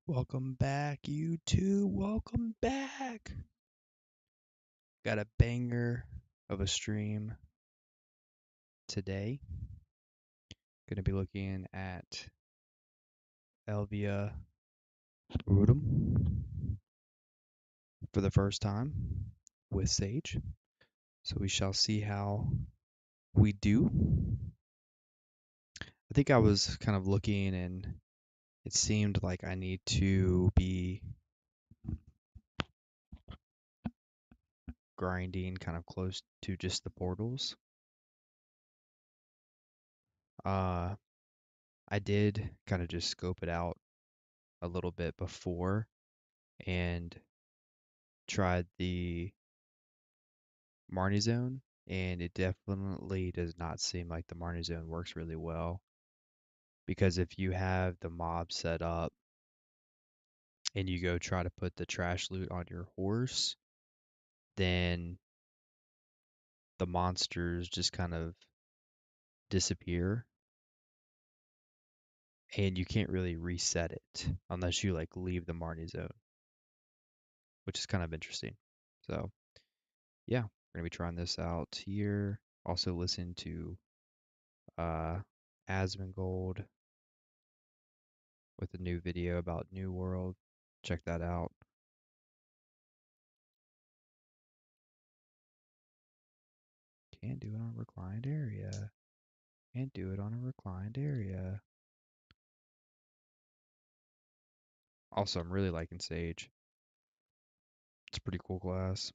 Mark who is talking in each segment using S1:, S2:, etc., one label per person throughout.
S1: Welcome back, YouTube. Welcome back. Got a banger of a stream today. Going to be looking at Elvia Rhutum for the first time with Sage. So we shall see how we do. I think I was kind of looking and it seemed like I need to be grinding kind of close to just the portals. I did kind of just scope it out a little bit before and tried the Marnie Zone, and it definitely does not seem like the Marnie Zone works really well because if you have the mob set up and you go try to put the trash loot on your horse, then the monsters just kind of disappear and you can't really reset it unless you like leave the Marnie Zone, which is kind of interesting. So, yeah, we're going to be trying this out here. Also listen to Asmongold with a new video about New World. Check that out. Can't do it on a reclined area. Can't do it on a reclined area. Also, I'm really liking Sage. It's a pretty cool class.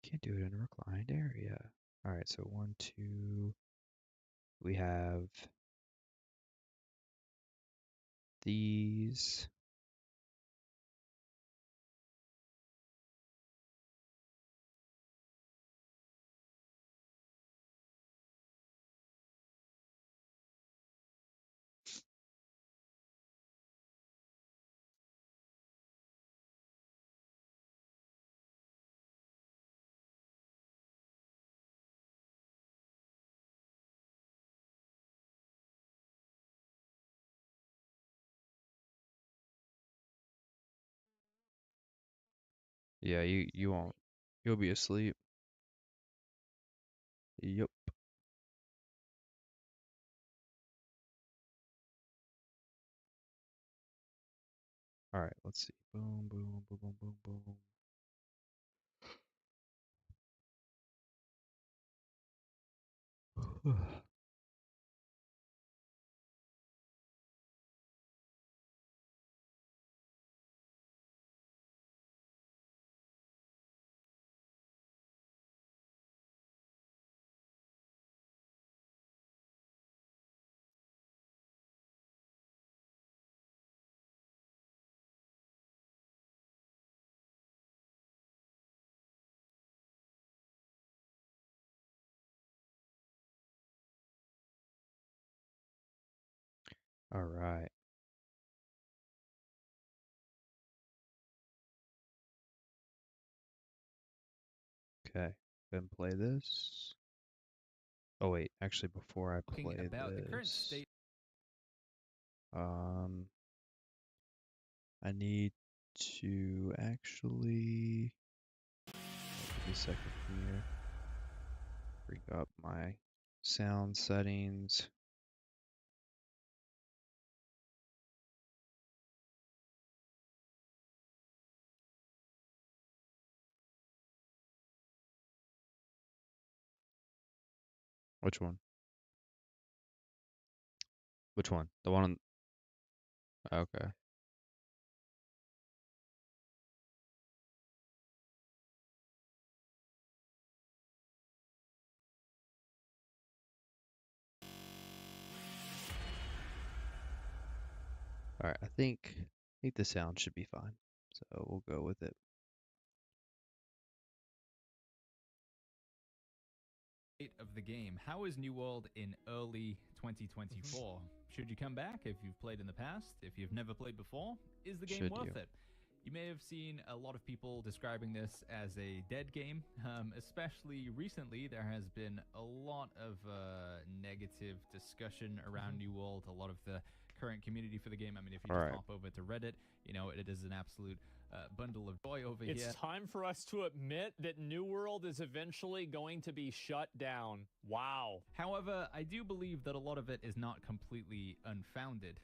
S1: Can't do it in a reclined area. Alright, so 1, 2. We have these. Yeah, you won't. You'll be asleep. Yup. Alright, let's see. Boom, boom, boom, boom, boom, boom. Alright. Okay. Go and play this. Oh wait, actually before I play this, I need to actually give me a second here. Bring up my sound settings. Which one? Which one? The one on. Okay. All right. I think the sound should be fine. So we'll go with it.
S2: Of the game. How is New World in early 2024? Should you come back if you've played in the past? If you've never played before, is the game
S1: Should
S2: worth
S1: you?
S2: it? You may have seen a lot of people describing this as a dead game, especially recently. There has been a lot of negative discussion around New World, a lot of the current community for the game. I mean, if you just hop over to Reddit, you know, it is an absolute bundle of joy over here.
S3: It's time for us to admit that New World is eventually going to be shut down. Wow.
S2: However, I do believe that a lot of it is not completely unfounded.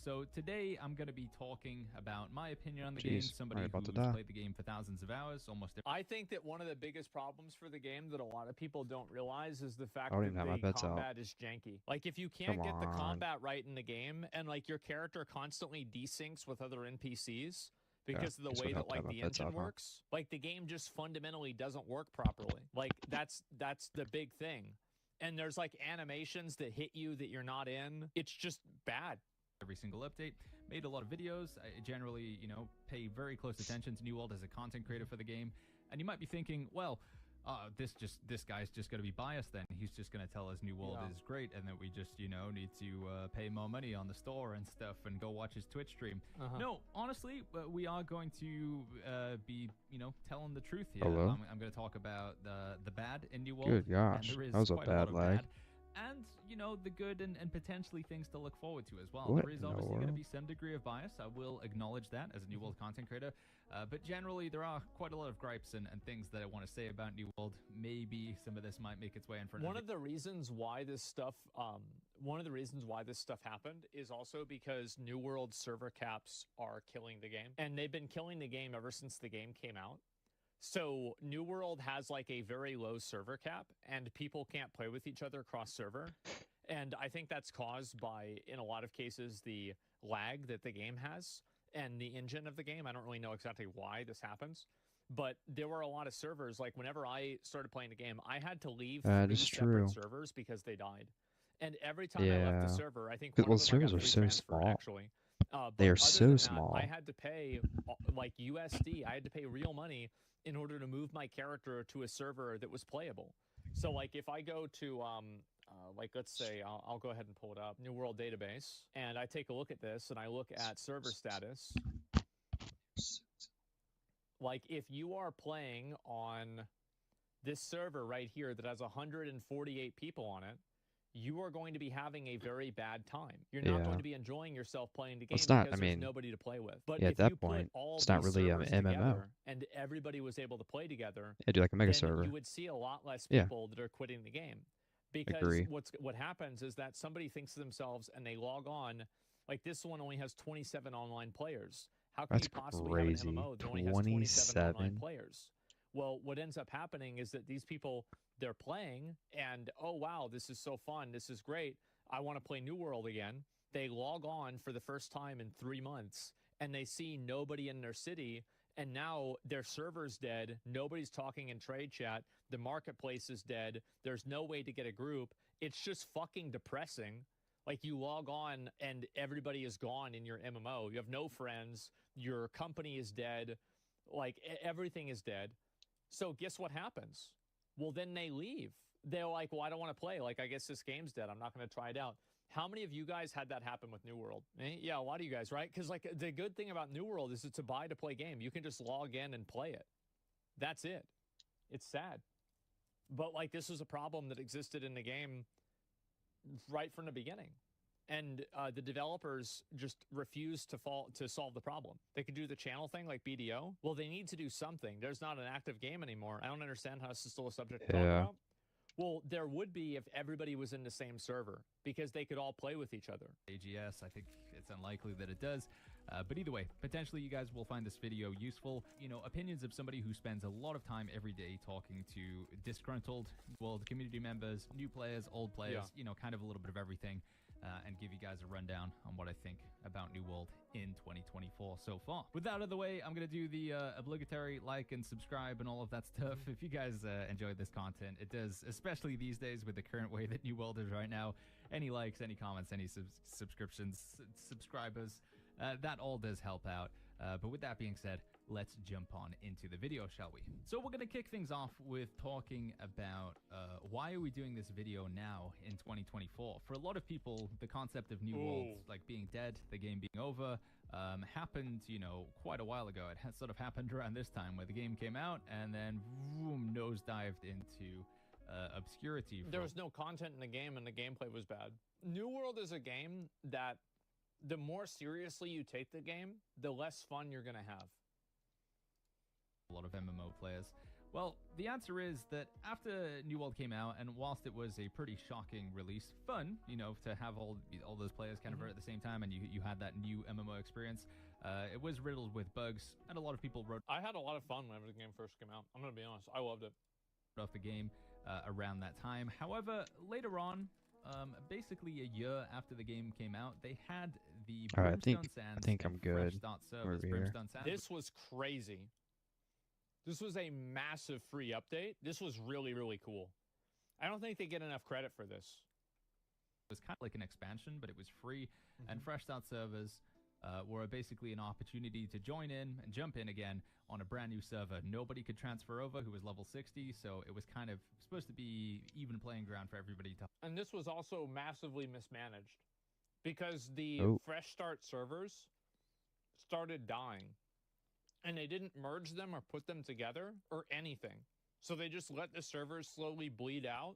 S2: So today I'm going to be talking about my opinion on the game, somebody who's played the game for thousands of hours, almost.
S3: I think that one of the biggest problems for the game that a lot of people don't realize is the fact that the combat is janky. Like, if you can't get the combat right in the game, and like your character constantly desyncs with other NPCs, because of the way that like the engine works, like the game just fundamentally doesn't work properly. Like that's the big thing. And there's like animations that hit you that you're not in. It's just bad.
S2: Every single update, made a lot of videos. I generally, you know, pay very close attention to New World as a content creator for the game. And you might be thinking, well, this guy's just going to be biased then. He's just going to tell us New World is great and that we just, you know, need to pay more money on the store and stuff and go watch his Twitch stream. No, honestly, we are going to be, you know, telling the truth here. I'm going to talk about the bad in New World.
S1: Good gosh,
S2: and there is
S1: that was a
S2: quite
S1: bad
S2: lot of
S1: lag.
S2: bad. And, you know, the good and potentially things to look forward to as well. There is obviously going to be some degree of bias. I will acknowledge that as a New World content creator. But generally, there are quite a lot of gripes and things that I want to say about New World. Maybe some of this might make its way in front of
S3: One of the reasons why this stuff happened is also because New World server caps are killing the game. And they've been killing the game ever since the game came out. So New World has like a very low server cap and people can't play with each other cross server. And I think that's caused by, in a lot of cases, the lag that the game has and the engine of the game. I don't really know exactly why this happens, but there were a lot of servers. Like whenever I started playing the game, I had to leave 3 separate servers because they died. And every time I left the server, I think one of them
S1: servers are so small.
S3: Actually.
S1: They are so small.
S3: I had to pay like USD. I had to pay real money in order to move my character to a server that was playable. So like if I go to like let's say I'll go ahead and pull it up, New World database, and I take a look at this and I look at server status. Like if you are playing on this server right here that has 148 people on it, you are going to be having a very bad time. You're not going to be enjoying yourself playing the game because there's nobody to play with. But if
S1: at
S3: you
S1: that point,
S3: put all
S1: it's not really an MMO.
S3: And everybody was able to play together,
S1: do like a mega server.
S3: You would see a lot less people that are quitting the game. Because
S1: Agree.
S3: what happens is that somebody thinks to themselves and they log on. Like this one only has 27 online players. How can you possibly have an MMO that only has 27 online players? Well, what ends up happening is that these people, they're playing and, oh, wow, this is so fun. This is great. I want to play New World again. They log on for the first time in 3 months and they see nobody in their city. And now their server's dead. Nobody's talking in trade chat. The marketplace is dead. There's no way to get a group. It's just fucking depressing. Like you log on and everybody is gone in your MMO. You have no friends. Your company is dead. Like everything is dead. So guess what happens? Well, then they leave. They're like, well, I don't want to play. Like, I guess this game's dead. I'm not going to try it out. How many of you guys had that happen with New World? Yeah, a lot of you guys, right? Because like the good thing about New World is it's a buy to play game. You can just log in and play it. That's it. It's sad. But like this was a problem that existed in the game right from the beginning. And the developers just refused to solve the problem. They could do the channel thing like BDO. Well, they need to do something. There's not an active game anymore. I don't understand how this is still a subject to talk about. Well, there would be if everybody was in the same server because they could all play with each other.
S2: AGS, I think it's unlikely that it does. But either way, potentially you guys will find this video useful. You know, opinions of somebody who spends a lot of time every day talking to disgruntled world community members, new players, old players, you know, kind of a little bit of everything. And give you guys a rundown on what I think about New World in 2024 so far. With that out of the way, I'm going to do the obligatory like and subscribe and all of that stuff. If you guys enjoy this content, it does, especially these days with the current way that New World is right now. Any likes, any comments, any subscriptions, subscribers, that all does help out. But with that being said, let's jump on into the video, shall we? So we're going to kick things off with talking about why are we doing this video now in 2024? For a lot of people, the concept of New World like being dead, the game being over, happened, you know, quite a while ago. It has sort of happened around this time where the game came out and then boom, nosedived into obscurity.
S3: There was no content in the game and the gameplay was bad. New World is a game that the more seriously you take the game, the less fun you're going to have.
S2: A lot of MMO players. Well, the answer is that after New World came out, and whilst it was a pretty shocking release, fun, you know, to have all those players kind of at the same time, and you had that new MMO experience, it was riddled with bugs, and a lot of people wrote...
S3: I had a lot of fun whenever the game first came out. I'm going to be honest. I loved it.
S2: ...off the game around that time. However, later on, basically a year after the game came out, they had the Brimstone Sands.
S1: I think I'm good.
S3: This was crazy. This was a massive free update. This was really, really cool. I don't think they get enough credit for this.
S2: It was kind of like an expansion, but it was free. And Fresh Start servers were basically an opportunity to join in and jump in again on a brand new server. Nobody could transfer over who was level 60, so it was kind of supposed to be even playing ground for everybody to...
S3: And this was also massively mismanaged because the Fresh Start servers started dying. And they didn't merge them or put them together or anything. So they just let the servers slowly bleed out,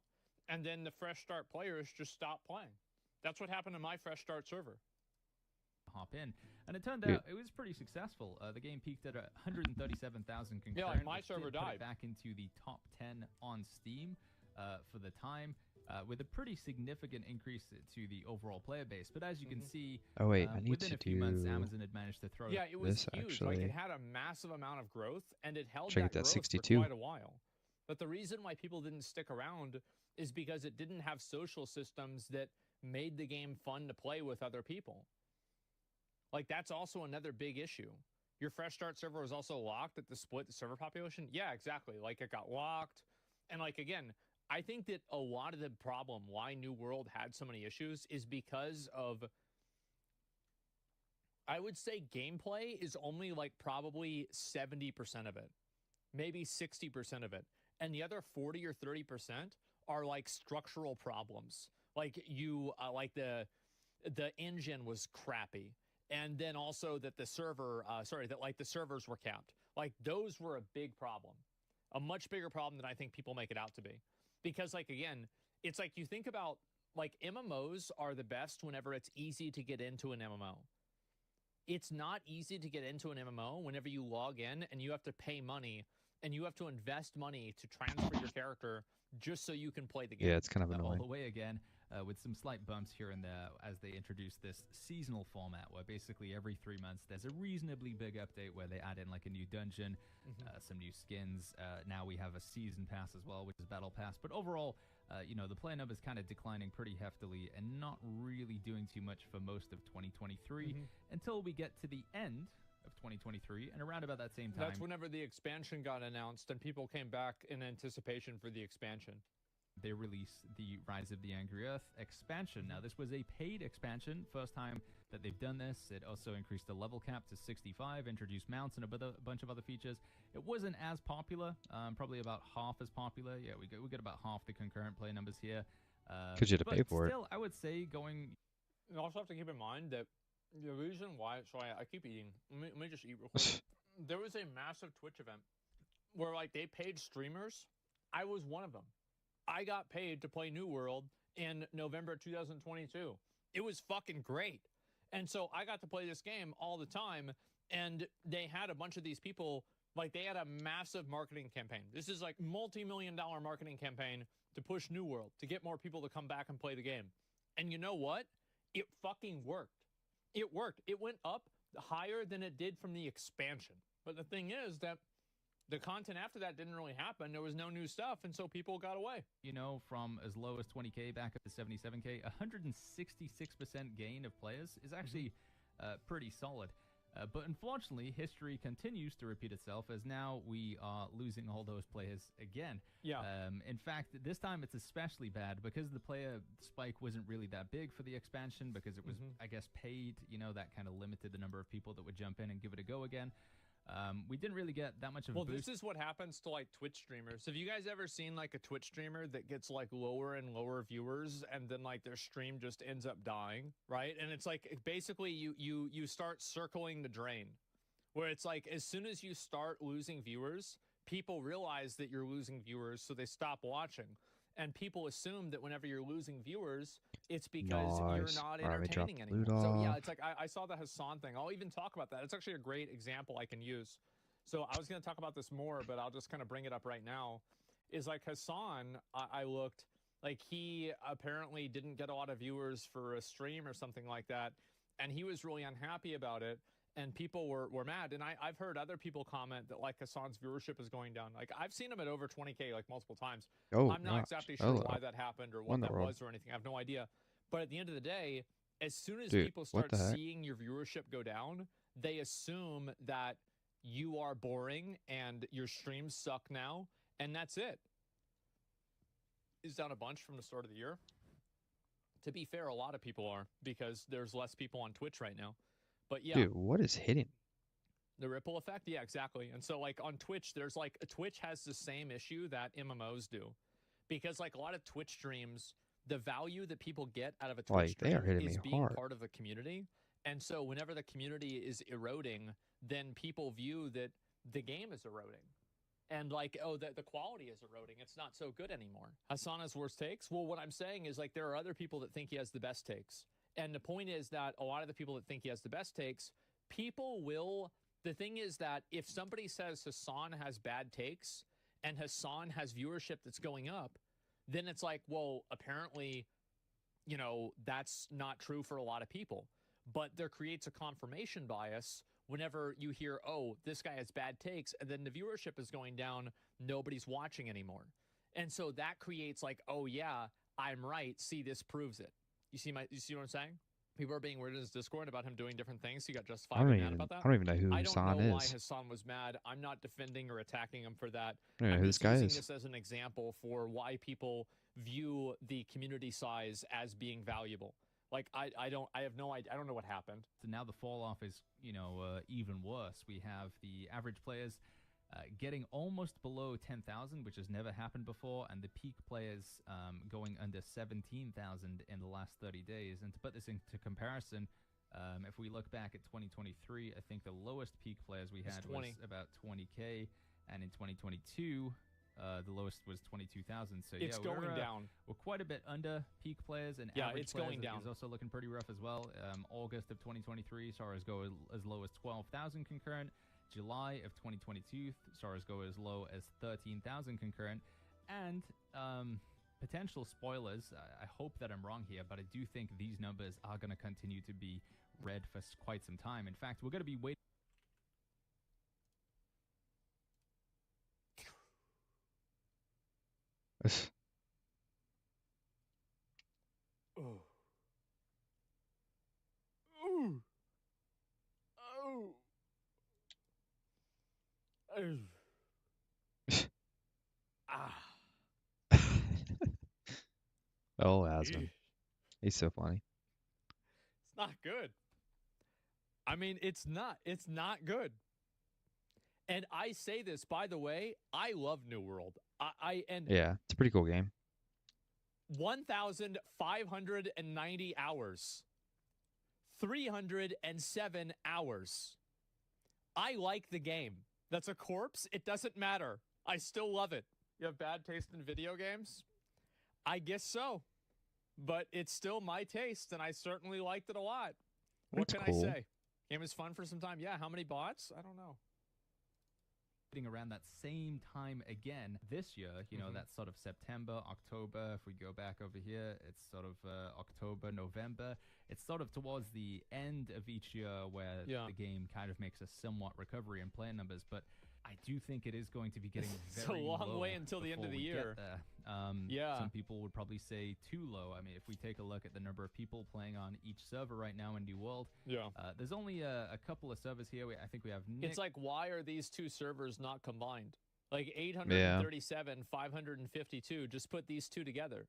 S3: and then the Fresh Start players just stopped playing. That's what happened to my Fresh Start server.
S2: Hop in. And it turned out it was pretty successful. The game peaked at 137,000 concurrent.
S3: Yeah, like my server died.
S2: Put it back into the top 10 on Steam for the time. With a pretty significant increase to the overall player base. But as you can see, within a few months, Amazon had managed to throw
S3: it was huge.
S1: Actually.
S3: Like, it had a massive amount of growth, and it held
S1: that
S3: growth
S1: 62.
S3: for quite a while. But the reason why people didn't stick around is because it didn't have social systems that made the game fun to play with other people. Like, that's also another big issue. Your Fresh Start server was also locked at the split server population? Yeah, exactly. Like, it got locked. And, like, again... I think that a lot of the problem why New World had so many issues is because of, I would say gameplay is only like probably 70% of it, maybe 60% of it. And the other 40 or 30% are like structural problems. Like like the engine was crappy. And then also that the server, that like the servers were capped. Like those were a big problem, a much bigger problem than I think people make it out to be. Because, like, again, it's like you think about, like, MMOs are the best whenever it's easy to get into an MMO. It's not easy to get into an MMO whenever you log in and you have to pay money and you have to invest money to transfer your character just so you can play the game.
S1: Yeah, it's kind of annoying.
S2: All the way again, with some slight bumps here and there as they introduce this seasonal format where basically every 3 months there's a reasonably big update where they add in like a new dungeon, some new skins. Now we have a season pass as well, which is battle pass. But overall, you know, the player number is kind of declining pretty heftily and not really doing too much for most of 2023 until we get to the end of 2023 and around about that same time.
S3: That's whenever the expansion got announced and people came back in anticipation for the expansion.
S2: They released the Rise of the Angry Earth expansion. Now, this was a paid expansion, first time that they've done this. It also increased the level cap to 65, introduced mounts and a bunch of other features. It wasn't as popular, probably about half as popular. Yeah, we get about half the concurrent play numbers here.
S1: Because you had to pay for
S2: still, I would say going...
S3: You also have to keep in mind that the reason why... So I keep eating. Let me just eat real quick. There was a massive Twitch event where, like, they paid streamers. I was one of them. I got paid to play New World in November 2022. It was fucking great. And so I got to play this game all the time, and they had a bunch of these people, like they had a massive marketing campaign. This is like multi-million-dollar marketing campaign to push New World, to get more people to come back and play the game. And you know what? It fucking worked. It worked. It went up higher than it did from the expansion. But the thing is that the content after that didn't really happen. There was no new stuff, and so people got away.
S2: You know, from as low as 20K back up to 77K, 166% gain of players is actually pretty solid. But unfortunately, history continues to repeat itself as now we are losing all those players again.
S3: Yeah.
S2: In fact, this time it's especially bad because the player spike wasn't really that big for the expansion because it was, I guess, paid. You know, that kind of limited the number of people that would jump in and give it a go again. We didn't really get that much of a boost.
S3: Well, this is what happens to like Twitch streamers. Have you guys ever seen like a Twitch streamer that gets like lower and lower viewers, and then like their stream just ends up dying, right? And it's like basically you start circling the drain, where it's like as soon as you start losing viewers, people realize that you're losing viewers, so they stop watching. And people assume that whenever you're losing viewers, it's because you're not entertaining anymore. So yeah, it's like I saw the Hassan thing. I'll even talk about that. It's actually a great example I can use. So I was going to talk about this more, but I'll just kind of bring it up right now. Is like Hassan, I looked like he apparently didn't get a lot of viewers for a stream or something like that. And he was really unhappy about it. And people were mad. And I've heard other people comment that like Hassan's viewership is going down. Like I've seen him at over 20K like multiple times. I'm not exactly sure why that happened or what that was or anything. I have no idea. But at the end of the day, as soon as people start seeing your viewership go down, they assume that you are boring and your streams suck now. And that's it. Is down a bunch from the start of the year. To be fair, a lot of people are because there's less people on Twitch right now. But yeah.
S1: Dude, what is hitting?
S3: The ripple effect? Yeah, exactly. And so like on Twitch, there's like Twitch has the same issue that MMOs do. Because like a lot of Twitch streams, the value that people get out of a Twitch stream is being part of a community. And so whenever the community is eroding, then people view that the game is eroding. And like, oh, the quality is eroding. It's not so good anymore. Hassan has worst takes? Well, what I'm saying is like there are other people that think he has the best takes. And the point is that a lot of the people that think he has the best takes, people will... The thing is that if somebody says Hassan has bad takes and Hassan has viewership that's going up, then it's like, well, apparently, you know, that's not true for a lot of people. But there creates a confirmation bias whenever you hear, oh, this guy has bad takes, and then the viewership is going down, nobody's watching anymore. And so that creates like, oh, yeah, I'm right. See, this proves it. You see what I'm saying? People are being weird in his Discord about him doing different things. He got justified mad about that.
S1: I don't even know who Hassan is.
S3: I don't know why Hassan was mad. I'm not defending or attacking him for that.
S1: I'm just using
S3: this as an example for why people view the community size as being valuable. Like I have no idea. I don't know what happened.
S2: So now the fall off is, you know, even worse. We have the average players getting almost below 10,000, which has never happened before, and the peak players going under 17,000 in the last 30 days. And to put this into comparison, if we look back at 2023, I think the lowest peak players we had was about 20K, and in 2022, the lowest was 22,000. So
S3: it's
S2: yeah,
S3: going down.
S2: We're quite a bit under peak players, and average
S3: it's
S2: players
S3: going down.
S2: is also looking pretty rough as well. August of 2023 saw us go as low as 12,000 concurrent. July of 2022 saw us go as low as 13,000 concurrent. And potential spoilers, I hope that I'm wrong here, but I do think these numbers are going to continue to be red for quite some time. In fact, we're going to be waiting.
S3: Oh. Ooh. Oh.
S1: Oh, Asman. He's so funny.
S3: It's not good. I mean, it's not good. And I say this, by the way, I love New World.
S1: Yeah, it's a pretty cool game.
S3: 1,590 hours. 307 hours. I like the game. That's a corpse. It doesn't matter. I still love it. You have bad taste in video games? I guess so. But it's still my taste, and I certainly liked it a lot. What can I say? Game was fun for some time. Yeah, how many bots? I don't know.
S2: Around that same time again this year, you know, that's sort of September, October. If we go back over here, it's sort of October, November. It's sort of towards the end of each year where the game kind of makes a somewhat recovery in player numbers. But I do think it is going to be getting very low.
S3: It's a long way until the end of the year.
S2: Some people would probably say too low. I mean, if we take a look at the number of people playing on each server right now in New World, there's only a couple of servers here. I think we have Nick.
S3: It's like, why are these two servers not combined? Like 837, 552. Just put these two together.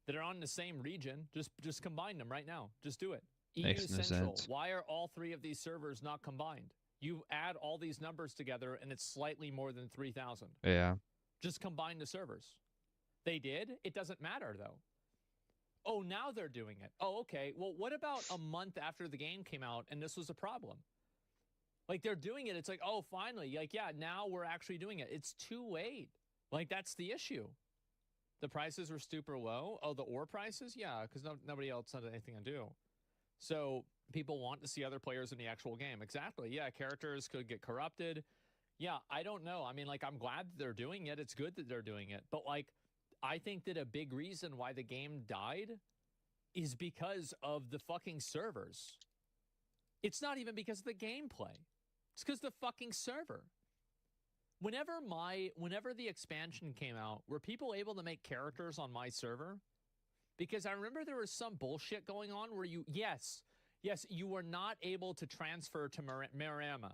S3: That are on the same region. Just combine them right now. Just do it. EU Central. Why are all three of these servers not combined? You add all these numbers together, and it's slightly more than 3,000.
S1: Yeah.
S3: Just combine the servers. They did. It doesn't matter, though. Oh, now they're doing it. Oh, okay. Well, what about a month after the game came out and this was a problem? Like, they're doing it. It's like, oh, finally. Like, yeah, now we're actually doing it. It's too late. Like, that's the issue. The prices were super low. Oh, the ore prices? Yeah, because nobody else had anything to do. So people want to see other players in the actual game. Exactly. Yeah, characters could get corrupted. Yeah, I don't know. I mean, like, I'm glad that they're doing it. It's good that they're doing it. But, like, I think that a big reason why the game died is because of the fucking servers. It's not even because of the gameplay. It's because the fucking server. Whenever the expansion came out, were people able to make characters on my server? Because I remember there was some bullshit going on where yes, you were not able to transfer to Marama.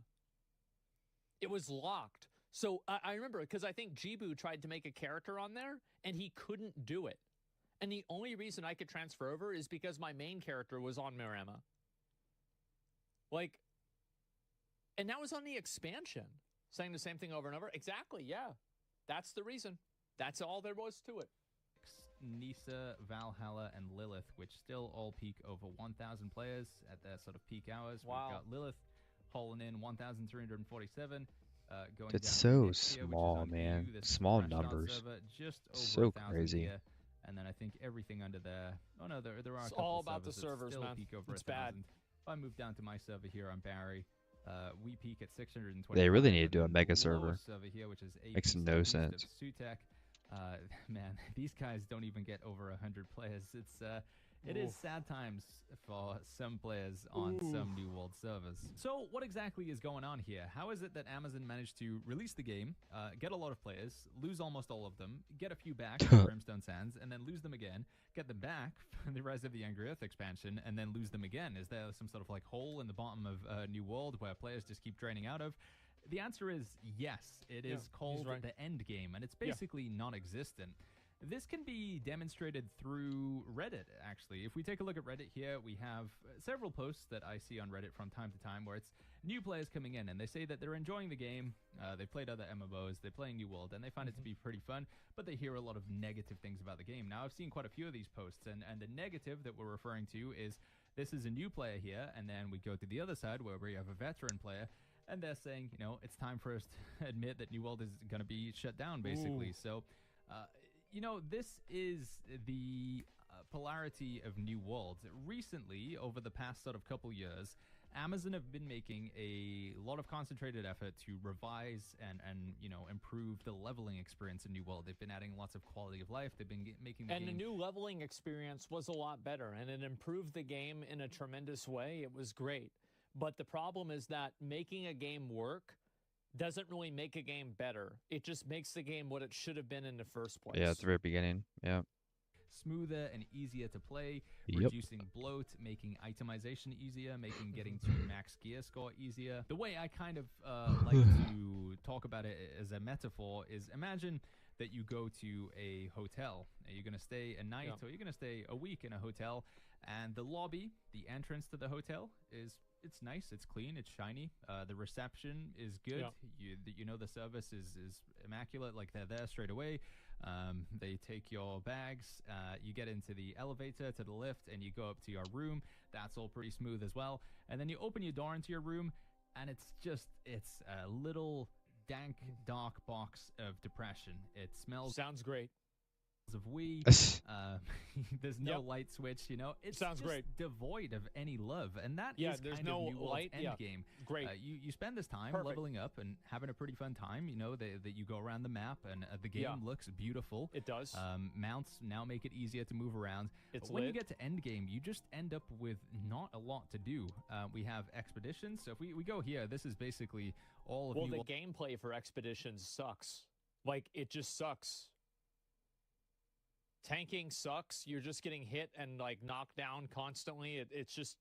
S3: It was locked. So I remember, because I think Jibu tried to make a character on there, and he couldn't do it. And the only reason I could transfer over is because my main character was on Marama. Like, and that was on the expansion. Saying the same thing over and over. Exactly, yeah. That's the reason. That's all there was to it.
S2: Nisa, Valhalla, and Lilith, which still all peak over 1,000 players at their sort of peak hours.
S3: Wow.
S2: We've got Lilith hauling in 1,347.
S1: Going it's so small, man. Small numbers.
S2: Server, just over
S1: so crazy.
S2: Here. And then I think everything under there. Oh no, there are.
S3: It's
S2: a couple
S3: all about
S2: servers
S3: the servers,
S2: still
S3: man.
S2: Peak over
S3: it's
S2: 1,000.
S3: bad.
S2: If I move down to my server here on Barry, we peak at 620.
S1: They really need to do a mega server.
S2: Here, which is
S1: makes no sense.
S2: Sutek. Man, these guys don't even get over 100 players. It is sad times for some players on some New World servers. So what exactly is going on here? How is it that Amazon managed to release the game, get a lot of players, lose almost all of them, get a few back from Brimstone Sands, and then lose them again, get them back from the Rise of the Angry Earth expansion, and then lose them again? Is there some sort of like hole in the bottom of New World where players just keep draining out of? The answer is yes. It is called the end game, and it's basically non-existent. This can be demonstrated through Reddit, actually. If we take a look at Reddit here, we have several posts that I see on Reddit from time to time where it's new players coming in, and they say that they're enjoying the game, they've played other MMOs, they're playing New World, and they find it to be pretty fun, but they hear a lot of negative things about the game. Now, I've seen quite a few of these posts, and the negative that we're referring to is this is a new player here, and then we go to the other side where we have a veteran player, and they're saying, you know, it's time for us to admit that New World is going to be shut down, basically. So, you know, this is the polarity of New World. Recently, over the past sort of couple years, Amazon have been making a lot of concentrated effort to revise and you know, improve the leveling experience in New World. They've been adding lots of quality of life. They've been making the game...
S3: the new leveling experience was a lot better, and it improved the game in a tremendous way. It was great. But the problem is that making a game work doesn't really make a game better. It just makes the game what it should have been in the first place.
S1: Yeah, at the very beginning. Yeah.
S2: Smoother and easier to play, reducing bloat, making itemization easier, making getting to max gear score easier. The way I kind of like to talk about it as a metaphor is, imagine that you go to a hotel. You're going to stay a night or you're going to stay a week in a hotel, and the lobby, the entrance to the hotel it's nice, it's clean, it's shiny. The reception is good. You know the service is immaculate. Like, they're there straight away. They take your bags. You get into the elevator to the lift, and you go up to your room. That's all pretty smooth as well. And then you open your door into your room, and it's a little dank, dark box of depression. It smells...
S3: Sounds great.
S2: Of there's no light switch, you know. It
S3: sounds great.
S2: Devoid of any love, and that is
S3: there's
S2: kind
S3: no
S2: of New World's
S3: light
S2: end game.
S3: Great.
S2: You spend this time leveling up and having a pretty fun time. You know that you go around the map, and the game looks beautiful.
S3: It does.
S2: Mounts now make it easier to move around. But when you get to end game, you just end up with not a lot to do. We have expeditions. So if we go here, this is basically all of
S3: the gameplay for expeditions sucks. Like, it just sucks. Tanking sucks. You're just getting hit and like knocked down constantly. It just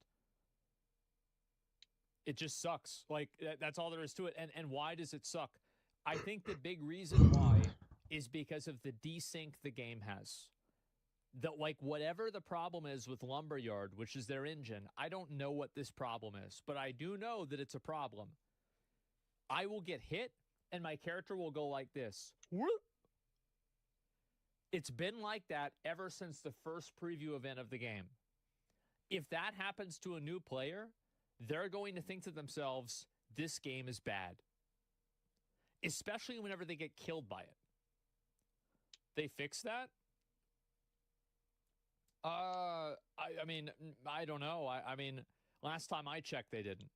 S3: sucks. Like, that's all there is to it. And why does it suck? I think the big reason why is because of the desync the game has. Like, whatever the problem is with Lumberyard, which is their engine, I don't know what this problem is, but I do know that it's a problem. I will get hit and my character will go like this. Whoop. It's been like that ever since the first preview event of the game. If that happens to a new player, they're going to think to themselves, this game is bad. Especially whenever they get killed by it. They fix that? I mean, I don't know. I mean, last time I checked, they didn't.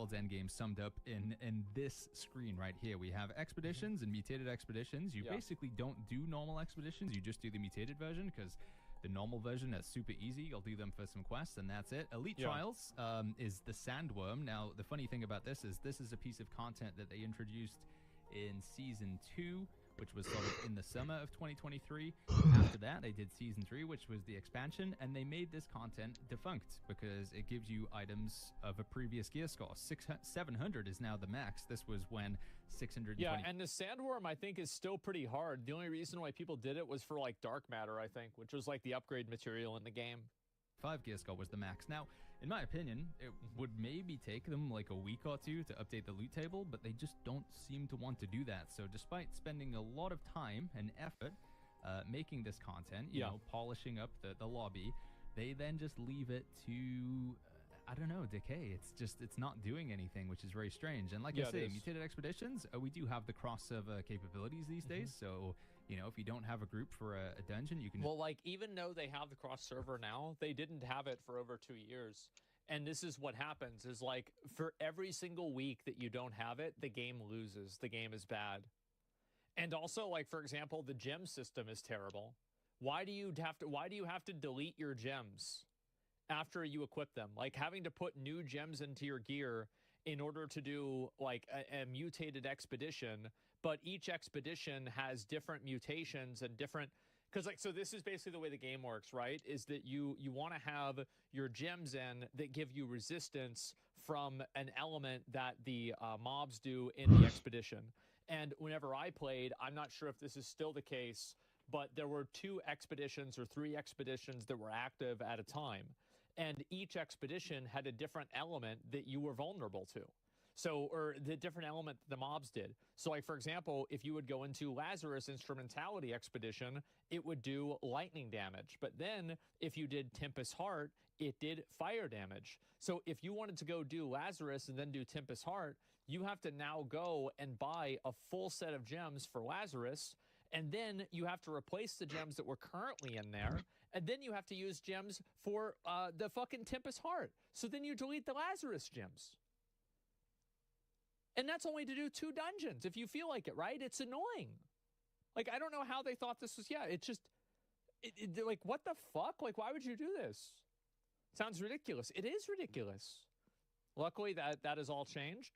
S2: Endgame summed up in this screen right here. We have expeditions and mutated expeditions. You basically don't do normal expeditions. You just do the mutated version because the normal version is super easy. You'll do them for some quests and that's it. Elite Trials is the sandworm. Now, the funny thing about this is a piece of content that they introduced in Season 2, which was sort of in the summer of 2023. After that, they did Season 3, which was the expansion, and they made this content defunct because it gives you items of a previous gear score. 700 is now the max. This was when 620.
S3: Yeah, and the sandworm, I think, is still pretty hard. The only reason why people did it was for, like, dark matter, I think, which was, like, the upgrade material in the game.
S2: 5 gear score was the max. Now, in my opinion, it would maybe take them like a week or two to update the loot table, but they just don't seem to want to do that. So despite spending a lot of time and effort making this content, you know, polishing up the lobby, they then just leave it to, I don't know, decay. It's not doing anything, which is very strange. And like I say, Mutated Expeditions, we do have the cross-server capabilities these days, so... You know, if you don't have a group for a dungeon, you can...
S3: Well, like, even though they have the cross-server now, they didn't have it for over 2 years. And this is what happens, is, like, for every single week that you don't have it, the game loses. The game is bad. And also, like, for example, the gem system is terrible. Why do you have to delete your gems after you equip them? Like, having to put new gems into your gear in order to do, like, a mutated expedition... But each expedition has different mutations and different... Because, like, so this is basically the way the game works, right? Is that you want to have your gems in that give you resistance from an element that the mobs do in the expedition. And whenever I played, I'm not sure if this is still the case, but there were 2 expeditions or 3 expeditions that were active at a time. And each expedition had a different element that you were vulnerable to. So, or the different element the mobs did. So, like, for example, if you would go into Lazarus Instrumentality Expedition, it would do lightning damage. But then, if you did Tempest Heart, it did fire damage. So, if you wanted to go do Lazarus and then do Tempest Heart, you have to now go and buy a full set of gems for Lazarus, and then you have to replace the gems that were currently in there, and then you have to use gems for the fucking Tempest Heart. So then you delete the Lazarus gems. And that's only to do 2 dungeons, if you feel like it, right? It's annoying. Like, I don't know how they thought this was, it's just, like, what the fuck? Like, why would you do this? Sounds ridiculous. It is ridiculous. Luckily, that is all changed.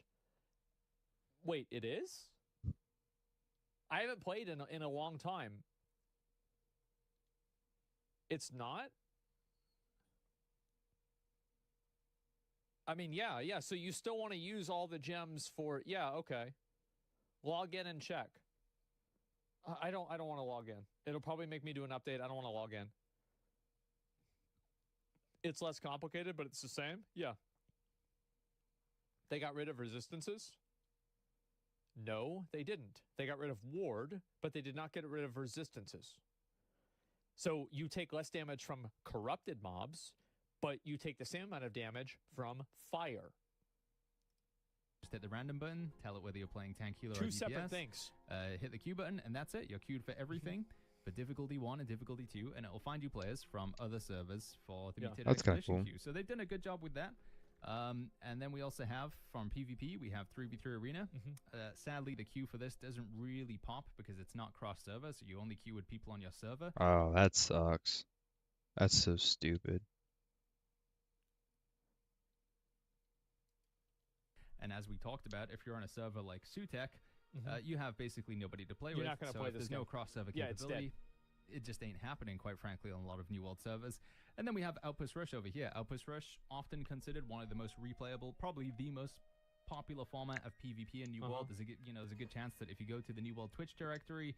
S3: Wait, it is? I haven't played in a long time. It's not? I mean, yeah. So you still want to use all the gems for... Yeah, okay. Log in and check. I don't want to log in. It'll probably make me do an update. I don't want to log in. It's less complicated, but it's the same? Yeah. They got rid of resistances? No, they didn't. They got rid of ward, but they did not get rid of resistances. So you take less damage from corrupted mobs, but you take the same amount of damage from fire.
S2: Just hit the random button, tell it whether you're playing tank, healer, or DPS.
S3: 2 separate things.
S2: Hit the Q button, and that's it. You're queued for everything, for difficulty 1 and difficulty 2, and it will find you players from other servers for the Mutated Expedition queue. So they've done a good job with that. And then we also have, from PvP, we have 3v3 Arena. Sadly, the queue for this doesn't really pop because it's not cross-server, so you only queue with people on your server.
S1: Oh, that sucks. That's so stupid.
S2: And as we talked about, if you're on a server like Sutek, you have basically nobody to play with.
S3: You're not going to play this
S2: game. There's no cross-server capability. It just ain't happening, quite frankly, on a lot of New World servers. And then we have Outpost Rush over here. Outpost Rush, often considered one of the most replayable, probably the most popular format of PvP in New World. There's a good chance that if you go to the New World Twitch directory,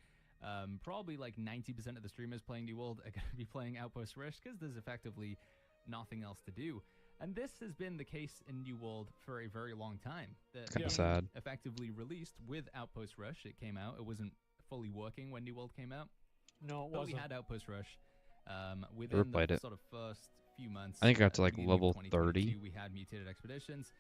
S2: probably like 90% of the streamers playing New World are going to be playing Outpost Rush because there's effectively nothing else to do. And this has been the case in New World for a very long time. The
S1: Kind of sad.
S2: Effectively released with Outpost Rush. It came out. It wasn't fully working when New World came out.
S3: No, it
S2: but
S3: wasn't.
S2: we had Outpost Rush.
S1: Never
S2: Within
S1: played
S2: the
S1: it.
S2: sort of first few months,
S1: I think I got to like
S2: beginning of
S1: level
S2: 2022,
S1: 30.
S2: we had Mutated Expeditions,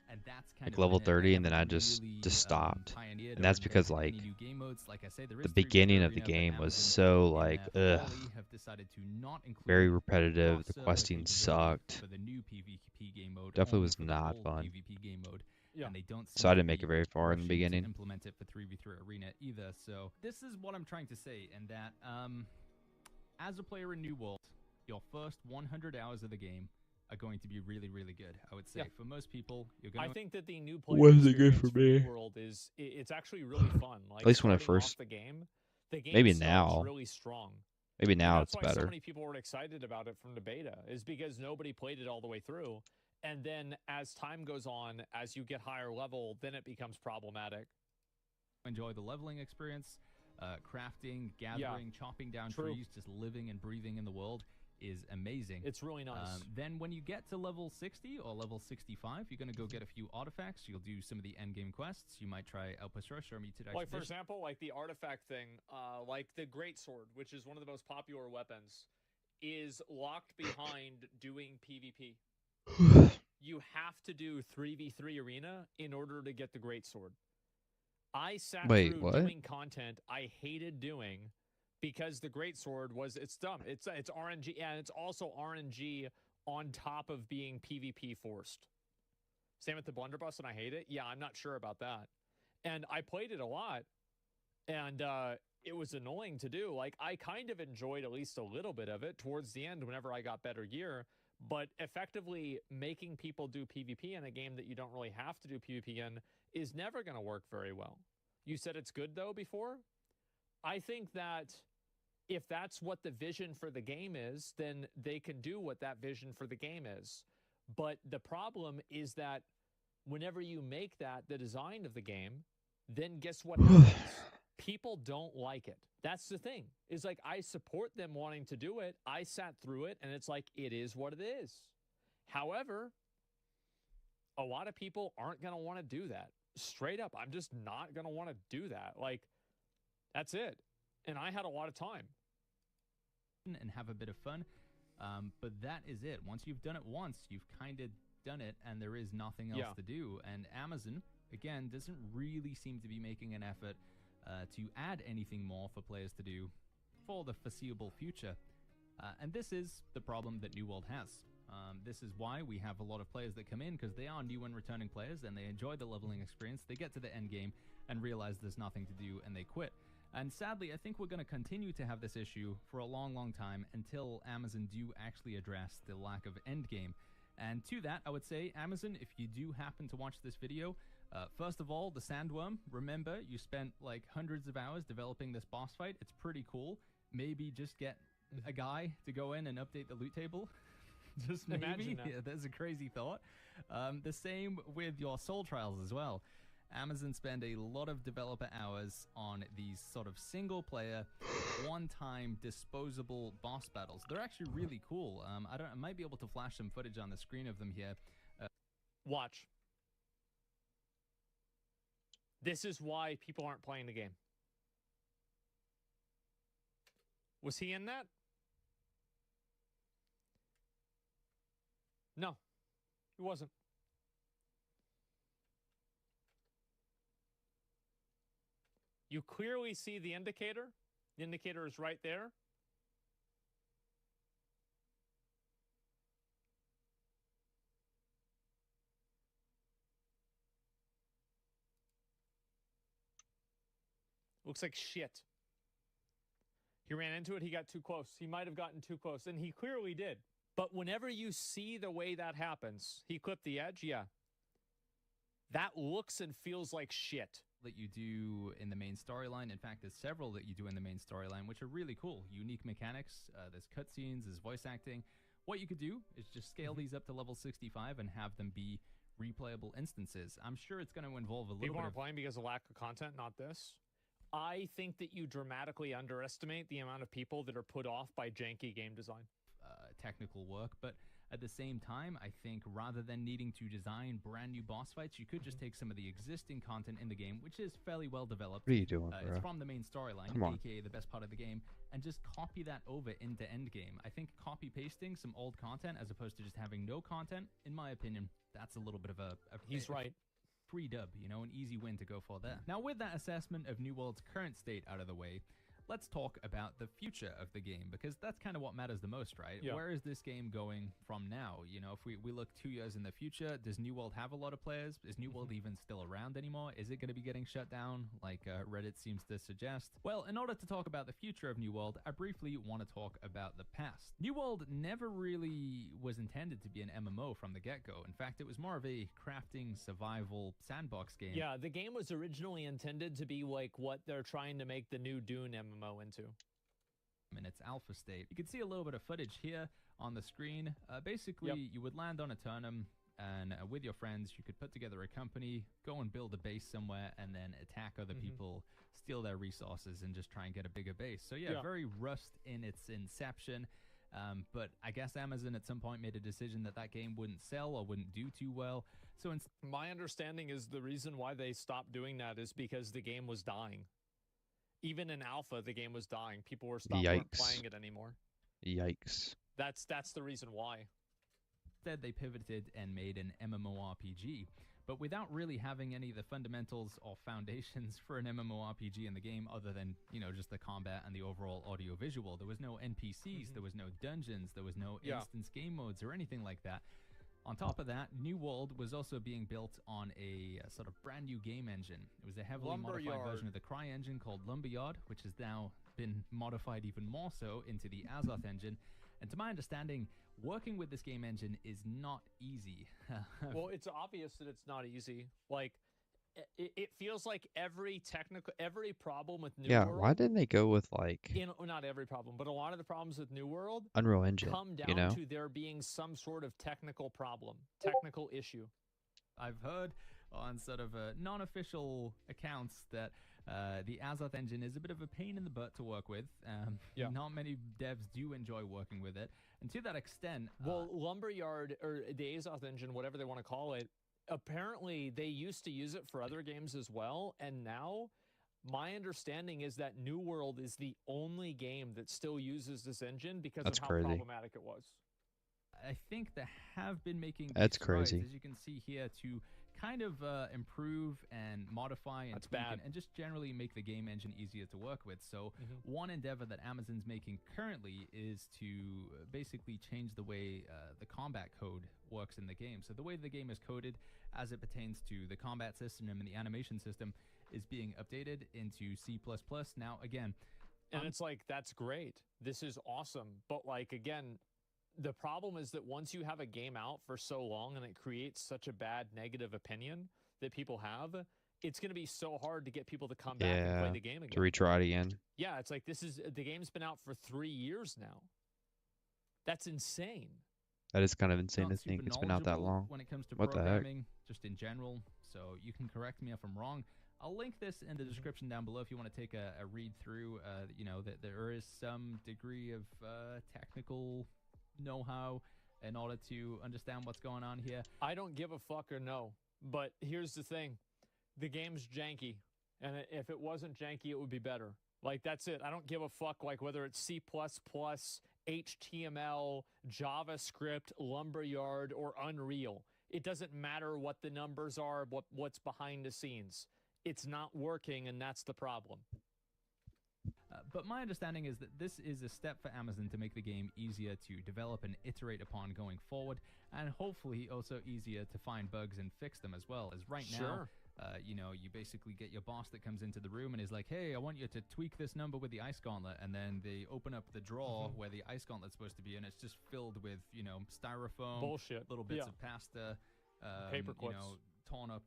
S2: and that's kind
S1: Like
S2: of
S1: level
S2: been it.
S1: 30, and then I
S2: Everyone
S1: just
S2: really,
S1: stopped.
S2: pioneered
S1: And
S2: or
S1: that's because
S2: invented
S1: like
S2: any new game modes. Like I say, there is
S1: the
S2: 3v3
S1: beginning of the
S2: Arena, but
S1: game was
S2: Amazon
S1: so
S2: in
S1: like
S2: their
S1: ugh,
S2: folly have decided to not include
S1: very repetitive. The
S2: cross-server
S1: questing
S2: capability
S1: sucked.
S2: for the new PvP game mode.
S1: Definitely
S2: only
S1: was
S2: for the
S1: not
S2: old
S1: fun.
S2: PvP game mode.
S3: Yeah.
S2: And they don't seem
S1: So I
S2: to
S1: didn't make
S2: be
S1: it very far in the
S2: rushing
S1: beginning.
S2: to implement it for 3v3 Arena either. So this is what I'm trying to say, in that as a player in New World, your first 100 hours of the game are going to be really, really good. I would say for most people, you're going to...
S3: I think that the new player
S1: Wasn't good
S3: experience
S1: for
S3: for
S1: me.
S3: New World is it's actually really fun. Like
S1: At least when I
S3: starting off
S1: first,
S3: the game
S1: maybe
S3: starts
S1: now,
S3: really strong.
S1: maybe
S3: And
S1: now
S3: that's
S1: it's
S3: why so
S1: better.
S3: many people were excited about it from the beta, is because nobody played it all the way through. And then as time goes on, as you get higher level, then it becomes problematic.
S2: Enjoy the leveling experience, crafting, gathering, chopping down trees, just living and breathing in the world is amazing.
S3: It's really nice.
S2: Then when you get to level 60 or level 65, you're going to go get a few artifacts. You'll do some of the end game quests. You might try Outpost Rush or Mutated Expedition.
S3: Like, for example, like the artifact thing, like the Greatsword, which is one of the most popular weapons, is locked behind doing PvP. You have to do 3v3 Arena in order to get the Greatsword. I sat through doing content I hated doing because the Greatsword was, it's dumb. It's RNG, and it's also RNG on top of being PvP forced. Same with the Blunderbuss, and I hate it. Yeah, I'm not sure about that. And I played it a lot, and it was annoying to do. Like, I kind of enjoyed at least a little bit of it towards the end whenever I got better gear, but effectively making people do PvP in a game that you don't really have to do PvP in is never going to work very well. You said it's good, though, before? I think that if that's what the vision for the game is, then they can do what that vision for the game is. But the problem is that whenever you make that the design of the game, then guess what happens? People don't like it. That's the thing. Is like, I support them wanting to do it. I sat through it, and it's like, it is what it is. However, a lot of people aren't going to want to do that. Straight up, I'm just not going to want to do that. Like, that's it. And I had a lot of time.
S2: And have a bit of fun. But that is it. Once you've done it once, you've kind of done it, and there is nothing else to do. And Amazon, again, doesn't really seem to be making an effort to add anything more for players to do for the foreseeable future. And this is the problem that New World has. This is why we have a lot of players that come in, because they are new and returning players, and they enjoy the leveling experience. They get to the end game and realize there's nothing to do, and they quit. And sadly, I think we're going to continue to have this issue for a long, long time until Amazon do actually address the lack of endgame. And to that, I would say, Amazon, if you do happen to watch this video, first of all, the Sandworm, remember, you spent like hundreds of hours developing this boss fight. It's pretty cool. Maybe just get a guy to go in and update the loot table. Just maybe.
S3: Imagine that.
S2: Yeah, that's a crazy thought. The same with your Soul Trials as well. Amazon spend a lot of developer hours on these sort of single-player, one-time disposable boss battles. They're actually really cool. I might be able to flash some footage on the screen of them here.
S3: Watch. This is why people aren't playing the game. Was he in that? No, he wasn't. You clearly see the indicator. The indicator is right there. Looks like shit. He ran into it. He got too close. He might have gotten too close, and he clearly did. But whenever you see the way that happens, he clipped the edge, yeah. That looks and feels like shit.
S2: That you do in the main storyline. In fact, there's several that you do in the main storyline, which are really cool. Unique mechanics, there's cutscenes, there's voice acting. What you could do is just scale these up to level 65 and have them be replayable instances. I'm sure it's going to involve a little
S3: People
S2: bit
S3: aren't playing because of lack of content, not this. I think that you dramatically underestimate the amount of people that are put off by janky game design.
S2: Technical work, but At the same time, I think rather than needing to design brand new boss fights, you could just take some of the existing content in the game, which is fairly well developed.
S1: What are you doing, bro?
S2: It's from the main storyline, aka the best part of the game, and just copy that over into endgame. I think copy-pasting some old content as opposed to just having no content, in my opinion, that's a little bit of a
S3: He's right.
S2: Free dub, you know, an easy win to go for there. Now, with that assessment of New World's current state out of the way, let's talk about the future of the game, because that's kind of what matters the most, right?
S3: Yeah.
S2: Where is this game going from now? You know, if we look 2 years in the future, does New World have a lot of players? Is New World even still around anymore? Is it going to be getting shut down like Reddit seems to suggest? Well, in order to talk about the future of New World, I briefly want to talk about the past. New World never really was intended to be an MMO from the get-go. In fact, it was more of a crafting survival sandbox game.
S3: Yeah, the game was originally intended to be like what they're trying to make the new Dune MMO into.
S2: In its alpha state. You can see a little bit of footage here on the screen. Basically, you would land on a turnum, and with your friends, you could put together a company, go and build a base somewhere, and then attack other people, steal their resources, and just try and get a bigger base. So yeah, very Rust in its inception. But I guess Amazon at some point made a decision that that game wouldn't sell or wouldn't do too well. So
S3: my understanding is the reason why they stopped doing that is because the game was dying. Even in alpha, the game was dying. People weren't playing it anymore.
S1: Yikes.
S3: That's the reason why.
S2: Instead, they pivoted and made an MMORPG. But without really having any of the fundamentals or foundations for an MMORPG in the game, other than, you know, just the combat and the overall audio-visual. There was no NPCs, there was no dungeons, there was no instance game modes or anything like that. On top of that, New World was also being built on a sort of brand new game engine. It was a heavily modified version of the Cry engine called Lumberyard, which has now been modified even more so into the Azoth engine. And to my understanding, working with this game engine is not easy.
S3: Well, it's obvious that it's not easy. Like, it feels like every problem with New World.
S1: Yeah, why didn't they go with like
S3: not every problem, but a lot of the problems with New World
S1: Unreal Engine
S3: come down to there being some sort of technical problem, technical issue.
S2: I've heard on sort of non-official accounts that the Azoth engine is a bit of a pain in the butt to work with. Not many devs do enjoy working with it, and to that extent,
S3: well, Lumberyard or the Azoth engine, whatever they want to call it. Apparently, they used to use it for other games as well, and now my understanding is that New World is the only game that still uses this engine because of how problematic it was.
S2: I think they have been making
S1: strides,
S2: crazy, as you can see here, to kind of improve and modify and tweak and just generally make the game engine easier to work with. So one endeavor that Amazon's making currently is to basically change the way the combat code works in the game. So the way the game is coded as it pertains to the combat system and the animation system is being updated into C++. Now, again...
S3: And it's like, that's great. This is awesome. But like, again... The problem is that once you have a game out for so long and it creates such a bad negative opinion that people have, it's going to be so hard to get people to come back and play the game again.
S1: To retry it again.
S3: Yeah, it's like the game's been out for 3 years now. That's insane.
S1: That is kind of insane to think it's been out that long.
S2: When it comes to
S1: what
S2: programming, just in general, so you can correct me if I'm wrong. I'll link this in the description down below if you want to take a read through. You know, that there is some degree of technical know-how in order to understand what's going on here.
S3: I don't give a fuck or no, but here's the thing. The game's janky, and if it wasn't janky, it would be better. Like, that's it. I don't give a fuck, like, whether it's C++, HTML, JavaScript, Lumberyard, or Unreal. It doesn't matter what the numbers are, what's behind the scenes. It's not working, and that's the problem.
S2: But my understanding is that this is a step for Amazon to make the game easier to develop and iterate upon going forward, and hopefully also easier to find bugs and fix them as well. As right now, you know, you basically get your boss that comes into the room and is like, hey, I want you to tweak this number with the ice gauntlet, and then they open up the drawer where the ice gauntlet's supposed to be, and it's just filled with, you know, styrofoam,
S3: bullshit,
S2: little bits of pasta,
S3: paper clips,
S2: you know, torn up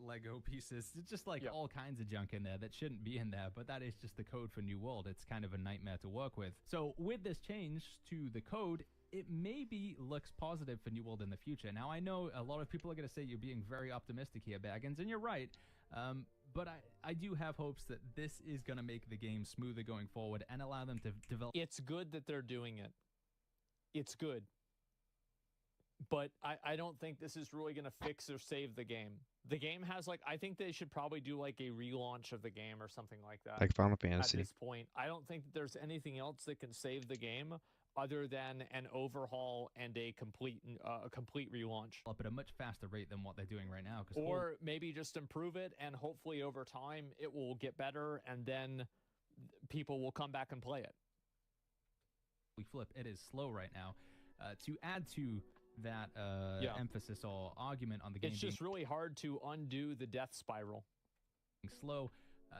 S2: Lego pieces, just like all kinds of junk in there that shouldn't be in there, but that is just the code for New World. It's kind of a nightmare to work with. So with this change to the code, it maybe looks positive for New World in the future. Now, I know a lot of people are going to say you're being very optimistic here, Baggins, and you're right, but I do have hopes that this is going to make the game smoother going forward and allow them to develop.
S3: It's good that they're doing it. It's good. but I don't think this is really going to fix or save the game. The game has like, I think they should probably do like a relaunch of the game or something like that.
S1: Like Final Fantasy.
S3: At this point, I don't think that there's anything else that can save the game other than an overhaul and a complete relaunch.
S2: Up at a much faster rate than what they're doing right now.
S3: Or maybe just improve it, and hopefully over time it will get better, and then people will come back and play it.
S2: We flip, it is slow right now. To add to that emphasis or argument on the game,
S3: it's just really hard to undo the death spiral.
S2: Slow.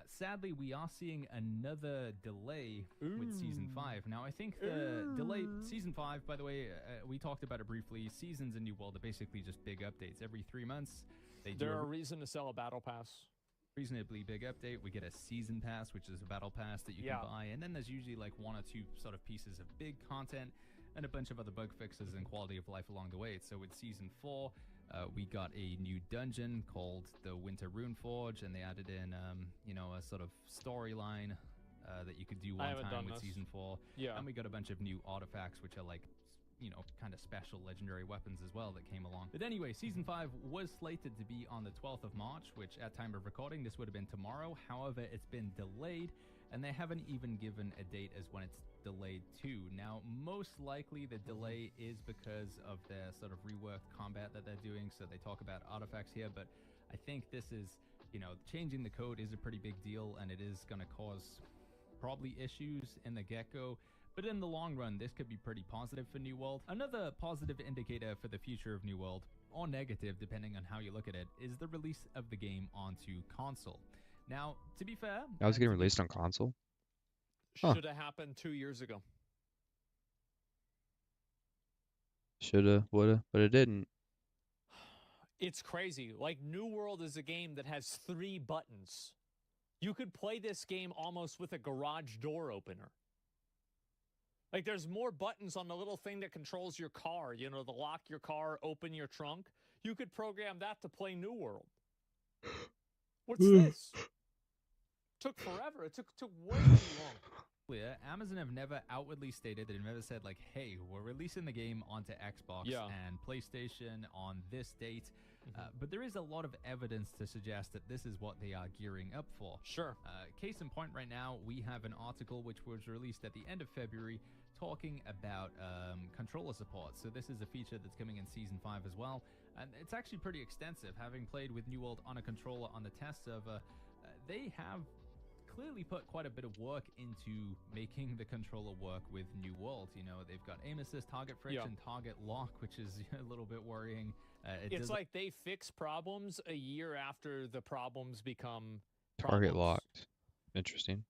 S2: Sadly, we are seeing another delay with Season 5. Now, I think the delay... Season 5, by the way, we talked about it briefly. Seasons in New World are basically just big updates. Every 3 months, they do
S3: a reason to sell a battle pass.
S2: Reasonably big update. We get a season pass, which is a battle pass that you can buy. And then there's usually like 1 or 2 sort of pieces of big content and a bunch of other bug fixes and quality of life along the way. So with Season 4... we got a new dungeon called the Winter Runeforge, and they added in, a sort of storyline that you could do one time with Season 4.
S3: Yeah.
S2: And we got a bunch of new artifacts, which are like, kind of special legendary weapons as well that came along. But anyway, Season 5 was slated to be on the 12th of March, which at time of recording, this would have been tomorrow. However, it's been delayed, and they haven't even given a date as when it's delayed to. Now, most likely the delay is because of their sort of reworked combat that they're doing. So they talk about artifacts here, but I think this is, changing the code is a pretty big deal, and it is going to cause probably issues in the get-go. But in the long run, this could be pretty positive for New World. Another positive indicator for the future of New World, or negative depending on how you look at it, is the release of the game onto console. Now, to be fair...
S1: That was getting released on console?
S3: Should have happened 2 years ago.
S1: Shoulda, woulda, but it didn't.
S3: It's crazy. Like, New World is a game that has 3 buttons. You could play this game almost with a garage door opener. Like, there's more buttons on the little thing that controls your car, to lock your car, open your trunk. You could program that to play New World. What's this? Took forever. It took way too long.
S2: Amazon have never outwardly stated, they've never said like, hey, we're releasing the game onto Xbox and PlayStation on this date. But there is a lot of evidence to suggest that this is what they are gearing up for.
S3: Sure.
S2: Case in point right now, we have an article which was released at the end of February talking about controller support. So this is a feature that's coming in Season 5 as well. And it's actually pretty extensive. Having played with New World on a controller on the test server, they have clearly put quite a bit of work into making the controller work with New World. They've got aim assist, target friction, target lock, which is a little bit worrying.
S3: It's like they fix problems a year after the problems become
S1: target locked. Interesting.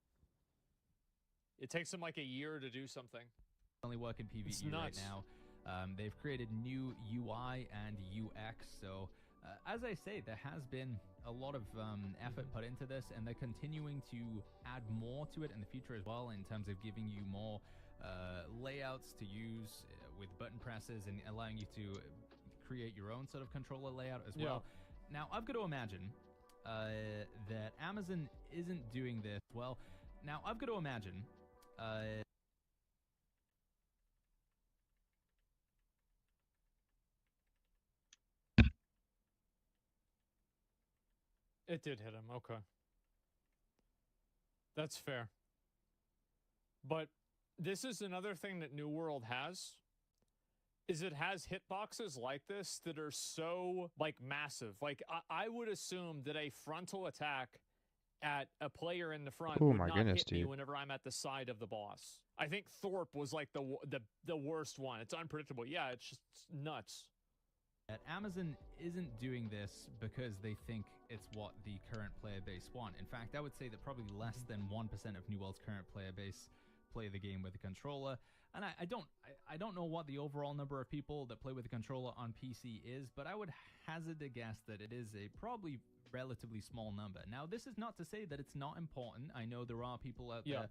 S3: It takes them like a year to do something.
S2: Only work in PvE right now. They've created new UI and UX. So as I say, there has been a lot of effort put into this, and they're continuing to add more to it in the future as well, in terms of giving you more layouts to use with button presses and allowing you to create your own sort of controller layout as well. Now, I've got to imagine that Amazon isn't doing this well. Now, I've got to imagine
S3: it did hit him. Okay. That's fair. But this is another thing that New World has, is it has hitboxes like this that are so, like, massive. Like, I would assume that a frontal attack at a player in the front would not hit me whenever I'm at the side of the boss. I think Thorpe was, like, the worst one. It's unpredictable. Yeah, it's just nuts.
S2: Amazon isn't doing this because they think it's what the current player base want. In fact, I would say that probably less than 1% of New World's current player base play the game with a controller. And I don't know what the overall number of people that play with a controller on PC is, but I would hazard a guess that it is a probably relatively small number. Now, this is not to say that it's not important. I know there are people out there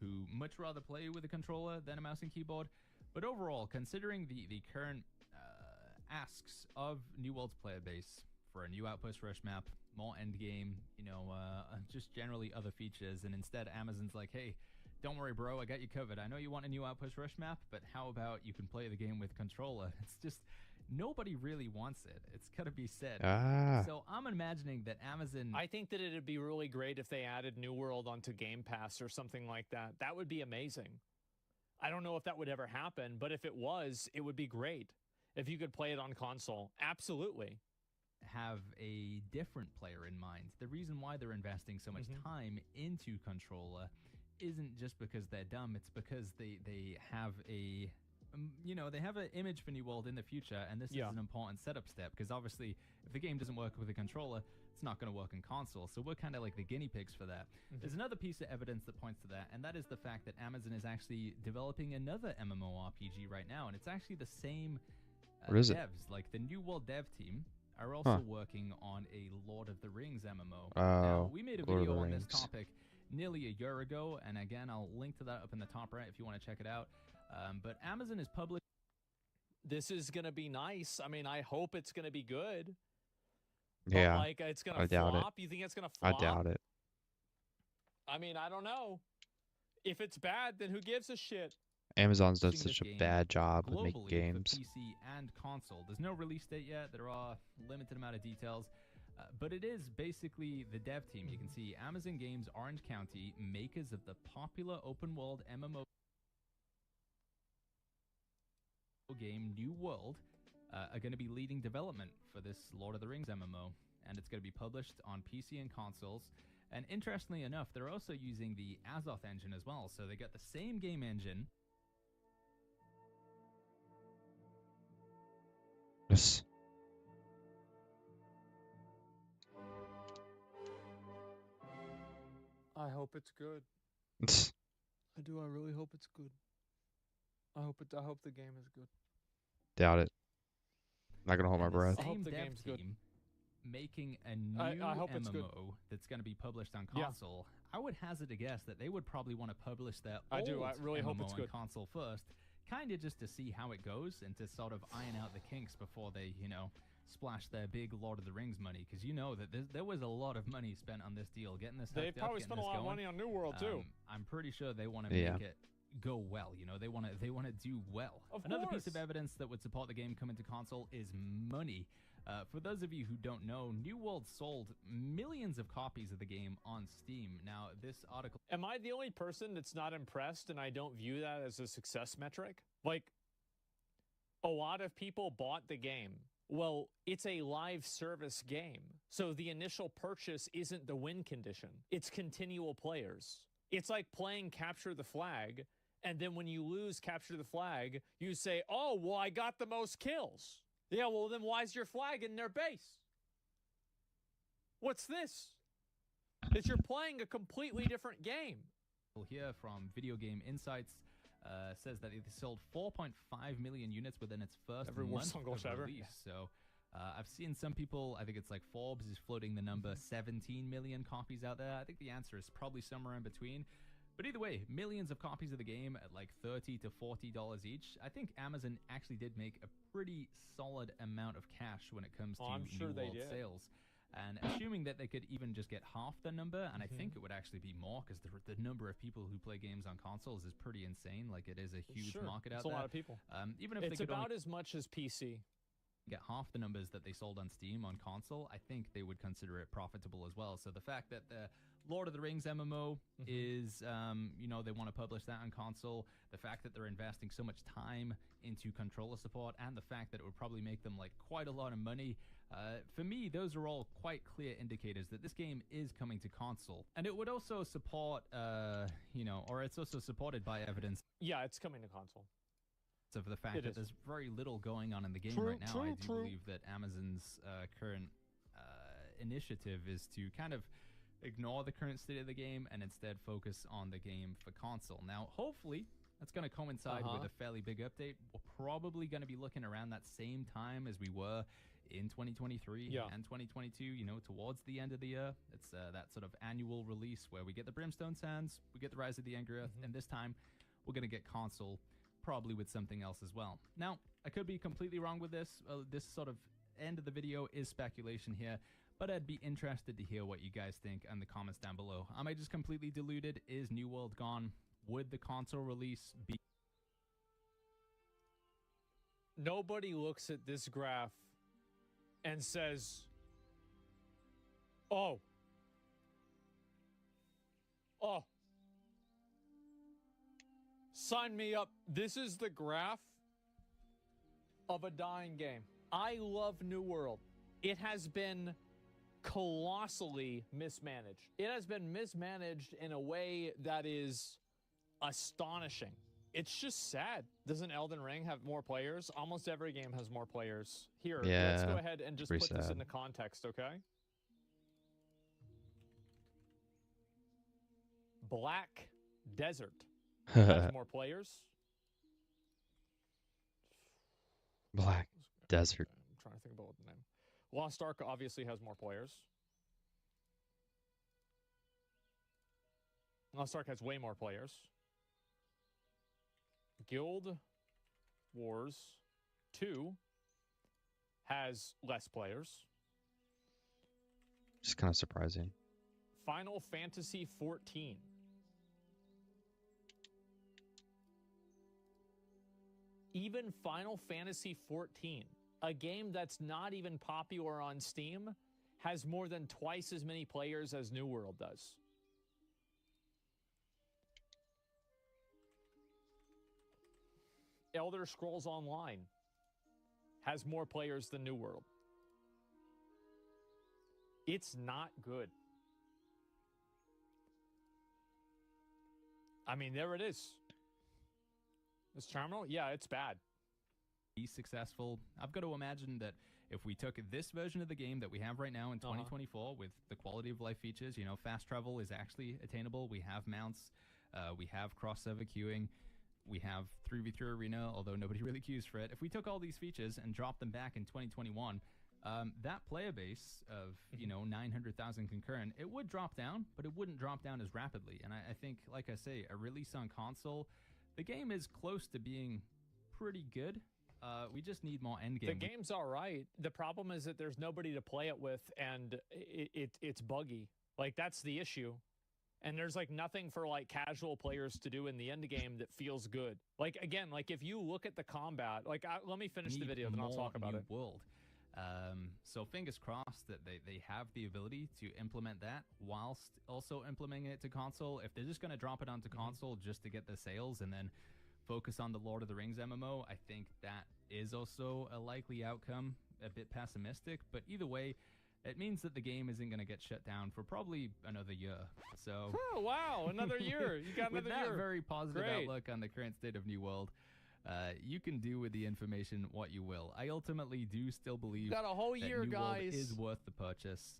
S2: who much rather play with a controller than a mouse and keyboard. But overall, considering the current asks of New World's player base for a new Outpost Rush map, more endgame, just generally other features, and instead Amazon's like, hey, don't worry, bro, I got you covered. I know you want a new Outpost Rush map, but how about you can play the game with controller? nobody really wants it. It's got to be said. So I'm imagining that Amazon...
S3: I think that it'd be really great if they added New World onto Game Pass or something like that. That would be amazing. I don't know if that would ever happen, but if it was, it would be great. If you could play it on console. Absolutely.
S2: Have a different player in mind. The reason why they're investing so much time into Controller isn't just because they're dumb. It's because they have a... they have an image for New World in the future, and this is an important setup step, because obviously if the game doesn't work with a controller, it's not going to work in console, so we're kind of like the guinea pigs for that. There's another piece of evidence that points to that, and that is the fact that Amazon is actually developing another MMORPG right now, and it's actually the same devs. Like, the New World dev team are also working on a Lord of the Rings MMO. Now, we made a video on this topic nearly a year ago, and again, I'll link to that up in the top right if you want to check it out. But Amazon is public.
S3: This is going to be nice. I mean, I hope it's going to be good.
S1: Yeah.
S3: But, like, it's going to flop. You think it's going to flop?
S1: I doubt it.
S3: I mean, I don't know. If it's bad, then who gives a shit?
S1: Amazon's done such a bad job of making games.
S2: For PC and console. There's no release date yet. There are limited amount of details. But it is basically the dev team. You can see Amazon Games Orange County, makers of the popular open world MMO game New World, are going to be leading development for this Lord of the Rings MMO, and it's going to be published on PC and consoles. And interestingly enough, they're also using the Azoth engine as well, so they got the same game engine.
S1: Yes.
S3: I hope it's good. I do. I really hope it's good. I hope the game is good.
S1: Doubt it. Not gonna hold my breath.
S2: I hope the game's good. Making a new MMO that's going to be published on console. I would hazard a guess that they would probably want to publish their old MMO on console first, kind of just to see how it goes and to sort of iron out the kinks before they, splash their big Lord of the Rings money, because that there was a lot of money spent on this deal, getting this.
S3: They probably spent a lot of money on New World too.
S2: I'm pretty sure they want to make it go well. They want to do well. Another piece of evidence that would support the game coming to console is money. For those of you who don't know, New World sold millions of copies of the game on Steam. Now, this article...
S3: Am I the only person that's not impressed and I don't view that as a success metric? Like, a lot of people bought the game. Well, it's a live service game, so the initial purchase isn't the win condition. It's continual players. It's like playing Capture the Flag, and then when you lose Capture the Flag, you say, oh, well, I got the most kills. Yeah, well, then why is your flag in their base? What's this? It's you're playing a completely different game.
S2: Here from Video Game Insights says that it sold 4.5 million units within its first month of release. So I've seen some people, I think it's like Forbes is floating the number 17 million copies out there. I think the answer is probably somewhere in between. But either way, millions of copies of the game at like $30 to $40 each. I think Amazon actually did make a pretty solid amount of cash when it comes to New World sales. And assuming that they could even just get half the number, and I think it would actually be more, because the number of people who play games on consoles is pretty insane. Like, it is a huge market out there.
S3: It's a lot of people.
S2: Even if
S3: it's
S2: they could
S3: about as much as PC.
S2: Get half the numbers that they sold on Steam on console, I think they would consider it profitable as well. So the fact that the Lord of the Rings MMO is, they want to publish that on console, the fact that they're investing so much time into controller support, and the fact that it would probably make them like quite a lot of money, for me, those are all quite clear indicators that this game is coming to console. And it would also support, or it's also supported by evidence.
S3: Yeah, it's coming to console.
S2: Of the fact that there's very little going on in the game right now. I do believe that Amazon's current initiative is to kind of ignore the current state of the game and instead focus on the game for console. Now, hopefully, that's going to coincide with a fairly big update. We're probably going to be looking around that same time as we were in 2023 and 2022, towards the end of the year. It's that sort of annual release where we get the Brimstone Sands, we get the Rise of the Endgriff, and this time we're going to get console, probably with something else as well. Now, I could be completely wrong with this. This sort of end of the video is speculation here, but I'd be interested to hear what you guys think in the comments down below. Am I just completely deluded? Is New World gone? Would the console release be
S3: nobody looks at this graph and says, oh, sign me up. This is the graph of a dying game. I love New World. It has been colossally mismanaged. It has been mismanaged in a way that is astonishing. It's just sad. Doesn't Elden Ring have more players? Almost every game has more players. Here, let's go ahead and just put this into context, okay? Black Desert has more players.
S1: Black Desert.
S3: I'm trying to think about what the name. Lost Ark obviously has more players. Lost Ark has way more players. Guild Wars 2 has less players.
S1: Just kind of surprising.
S3: Final Fantasy 14. Even Final Fantasy 14, a game that's not even popular on Steam, has more than twice as many players as New World does. Elder Scrolls Online has more players than New World. It's not good. I mean, there it is. This terminal? Yeah, it's bad.
S2: Be successful. I've got to imagine that if we took this version of the game that we have right now in 2024 with the quality of life features, you know, fast travel is actually attainable. We have mounts. We have cross-server queuing. We have 3v3 arena, although nobody really queues for it. If we took all these features and dropped them back in 2021, that player base of, you know, 900,000 concurrent, it would drop down, but it wouldn't drop down as rapidly. And I think, like I say, a release on console, the game is close to being pretty good. We just need more endgame.
S3: The game's all right. The problem is that there's nobody to play it with, and it's buggy. Like, that's the issue. And there's, like, nothing for, like, casual players to do in the end game that feels good. Like, again, like, if you look at the combat, like, let me finish the video, then I'll talk about it.
S2: World. So fingers crossed that they have the ability to implement that whilst also implementing it to console. If they're just going to drop it onto console just to get the sales and then focus on the Lord of the Rings MMO, I think that is also a likely outcome, a bit pessimistic. But either way, it means that the game isn't going to get shut down for probably another year. So,
S3: oh, wow, another year. You got another
S2: year. With that very positive
S3: Great
S2: outlook on the current state of New World, you can do with the information what you will. I ultimately do still believe
S3: got a whole year,
S2: that New
S3: guys.
S2: World is worth the purchase.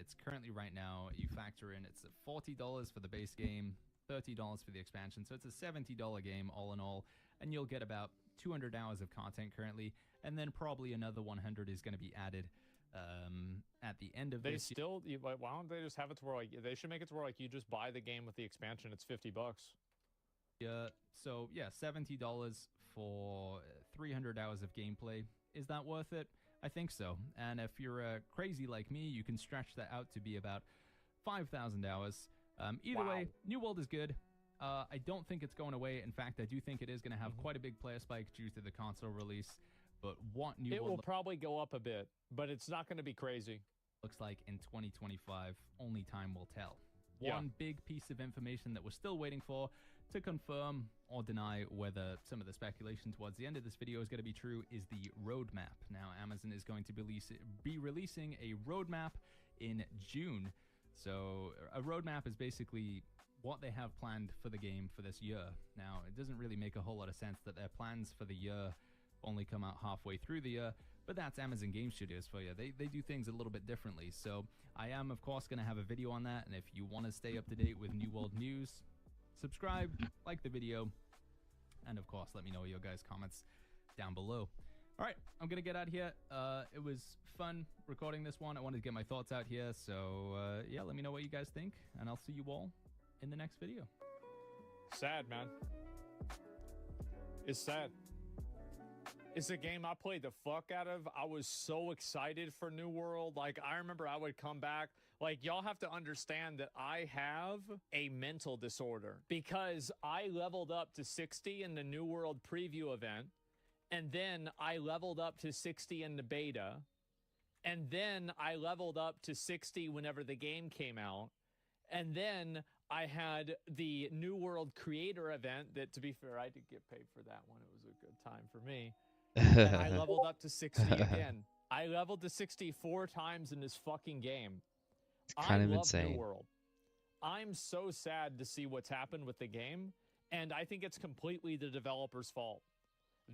S2: It's currently right now, you factor in, it's $40 for the base game, $30 for the expansion. So it's a $70 game all in all, and you'll get about 200 hours of content currently, and then probably another 100 is going to be added at the end of this.
S3: Why don't they just have it to where, like, they should make it to where, like, you just buy the game with the expansion, it's $50.
S2: Yeah, so yeah, $70 for 300 hours of gameplay. Is that worth it? I think so. And if you're crazy like me, you can stretch that out to be about 5,000 hours. Either way, New World is good. I don't think it's going away. In fact, I do think it is going to have quite a big player spike due to the console release. But what New World...
S3: It will probably go up a bit, but it's not going to be crazy.
S2: Looks like in 2025, only time will tell. One big piece of information that we're still waiting for to confirm or deny whether some of the speculation towards the end of this video is going to be true is the roadmap. Now, Amazon is going to be releasing a roadmap in June. So a roadmap is basically what they have planned for the game for this year. Now, it doesn't really make a whole lot of sense that their plans for the year only come out halfway through the year, but that's Amazon Game Studios for you. They do things a little bit differently. So I am, of course, going to have a video on that, and if you want to stay up to date with New World news, subscribe, like the video, and of course, let me know your guys' comments down below. All right, I'm going to get out of here. It was fun recording this one. I wanted to get my thoughts out here, so yeah, let me know what you guys think, and I'll see you all in the next video.
S3: Sad, man. It's sad. It's a game I played the fuck out of. I was so excited for New World. Like, I remember I would come back. Like, y'all have to understand that I have a mental disorder because I leveled up to 60 in the New World preview event. and then I leveled up to 60 in the beta, and then I leveled up to 60 whenever the game came out, and then I had the New World Creator event that, to be fair, I did get paid for that one. It was a good time for me. And I leveled up to 60 again. I leveled to 60 4 times in this fucking game.
S1: It's kind of
S3: love
S1: insane.
S3: New World. I'm so sad to see what's happened with the game, and I think it's completely the developers' fault.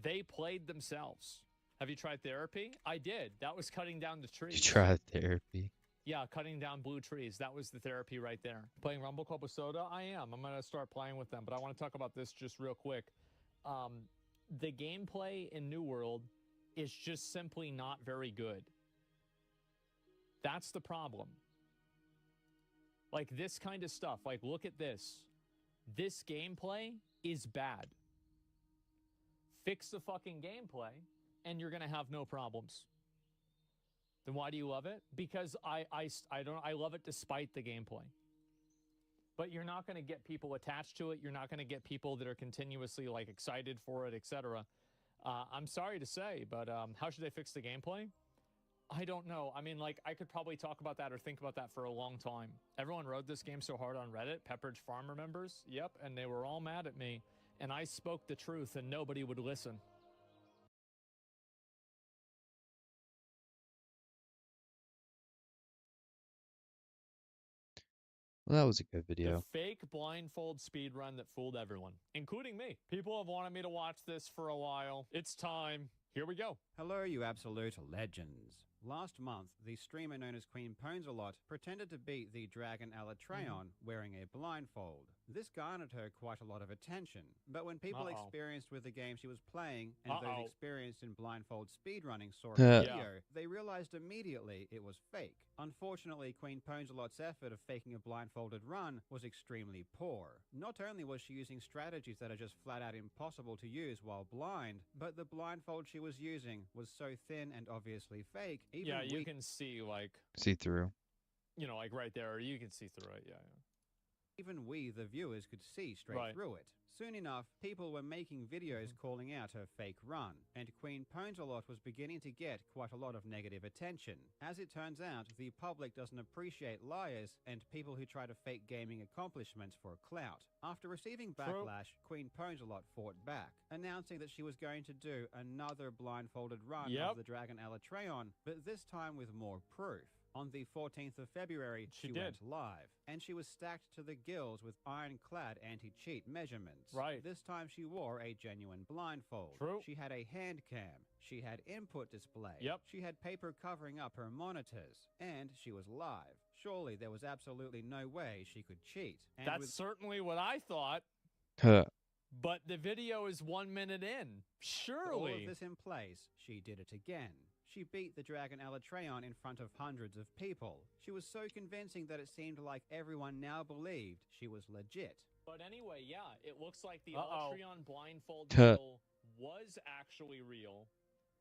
S3: They played themselves. Have you tried therapy? I did. That was cutting down the trees.
S1: You tried therapy?
S3: Yeah, cutting down blue trees. That was the therapy right there. Playing Rumble Club with Soda? I am. I'm going to start playing with them, but I want to talk about this just real quick. The gameplay in New World is just simply not very good. That's the problem. Like this kind of stuff. Like, look at this. This gameplay is bad. Fix the fucking gameplay, and you're going to have no problems. Then why do you love it? Because I love it despite the gameplay. But you're not going to get people attached to it. You're not going to get people that are continuously like excited for it, etc. I'm sorry to say, but how should they fix the gameplay? I don't know. I mean, like, I could probably talk about that or think about that for a long time. Everyone rode this game so hard on Reddit. Pepperidge Farm members? Yep, and they were all mad at me. And I spoke the truth, and nobody would listen.
S1: Well, that was a good video.
S3: The fake blindfold speedrun that fooled everyone, including me. People have wanted me to watch this for a while. It's time. Here we go.
S4: Hello, you absolute legends. Last month, the streamer known as Queen Ponsalot pretended to beat the dragon Alatreon wearing a blindfold. This garnered her quite a lot of attention, but when people experienced with the game she was playing and those experienced in blindfold speedrunning saw her video, they realized immediately it was fake. Unfortunately, Queen Ponsalot's effort of faking a blindfolded run was extremely poor. Not only was she using strategies that are just flat out impossible to use while blind, but the blindfold she was using was so thin and obviously fake. Even
S3: you can see, like...
S1: See through.
S3: You know, like right there, you can see through it,
S4: Even we, the viewers, could see straight through it. Soon enough, people were making videos calling out her fake run, and Queen Ponsalot was beginning to get quite a lot of negative attention. As it turns out, the public doesn't appreciate liars and people who try to fake gaming accomplishments for clout. After receiving backlash, Queen Ponsalot fought back, announcing that she was going to do another blindfolded run of the Dragon Alatreon, but this time with more proof. On the 14th of February, she went live, and she was stacked to the gills with ironclad anti-cheat measurements. This time she wore a genuine blindfold. She had a hand cam. She had input display. She had paper covering up her monitors, and she was live. Surely there was absolutely no way she could cheat. And
S3: that's certainly what I thought. But the video is 1 minute in. Surely.
S4: With all of this in place, she did it again. She beat the Dragon Alatreon in front of hundreds of people. She was so convincing that it seemed like everyone now believed she was legit.
S3: But anyway, it looks like the Alatreon blindfold deal was actually real.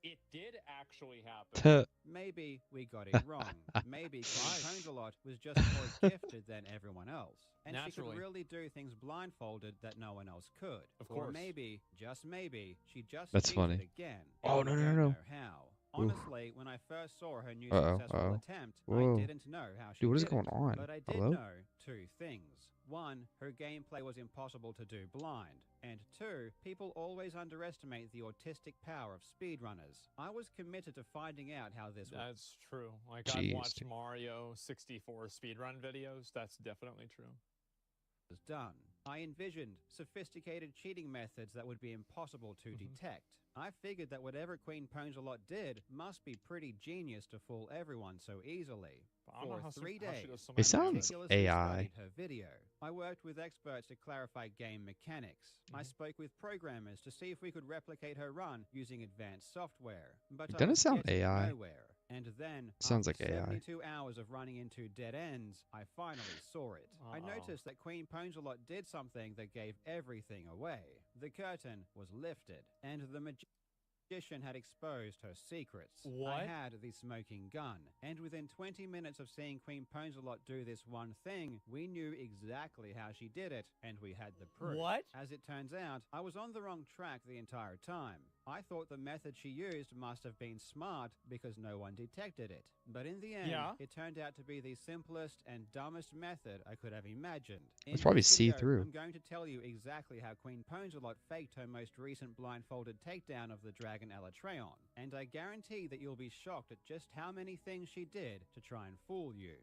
S3: It did actually happen.
S4: Maybe we got it wrong. Maybe Queen Ponsalot was just more gifted than everyone else. And she could really do things blindfolded that no one else could.
S3: Of course.
S4: Or maybe, just maybe, she just
S1: That's
S4: cheated
S1: funny.
S4: again.
S1: Oh, no, no, no.
S4: How. Honestly, when I first saw her new successful attempt, I didn't know how she
S1: Dude, what is
S4: did
S1: going on?
S4: But I did know two things. One, her gameplay was impossible to do blind. And two, people always underestimate the autistic power of speedrunners. I was committed to finding out how this was.
S3: That's true. Like, I've watched Mario 64 speedrun videos. That's definitely true.
S4: Was done. I envisioned sophisticated cheating methods that would be impossible to detect. I figured that whatever Queen Ponsalot did must be pretty genius to fool everyone so easily. For 3 days,
S1: it sounds AI.
S4: Her video. I worked with experts to clarify game mechanics. I spoke with programmers to see if we could replicate her run using advanced software. But
S1: It doesn't sound AI.
S4: Nowhere. And then,
S1: sounds
S4: after
S1: like AI.
S4: 72 hours of running into dead ends, I finally saw it. I noticed that Queen Ponsalot did something that gave everything away. The curtain was lifted, and the magician had exposed her secrets. I had the smoking gun, and within 20 minutes of seeing Queen Ponsalot do this one thing, we knew exactly how she did it, and we had the proof. As it turns out, I was on the wrong track the entire time. I thought the method she used must have been smart because no one detected it. But in the end, it turned out to be the simplest and dumbest method I could have imagined.
S1: It's probably see-through.
S4: I'm going to tell you exactly how Queen Ponzalot faked her most recent blindfolded takedown of the dragon Alatreon, and I guarantee that you'll be shocked at just how many things she did to try and fool you.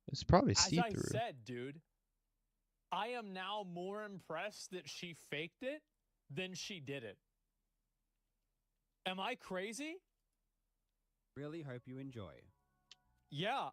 S1: It's probably see-through.
S3: As I said, dude, I am now more impressed that she faked it than she did it. Am I crazy?
S4: Really hope you enjoy.
S3: Yeah.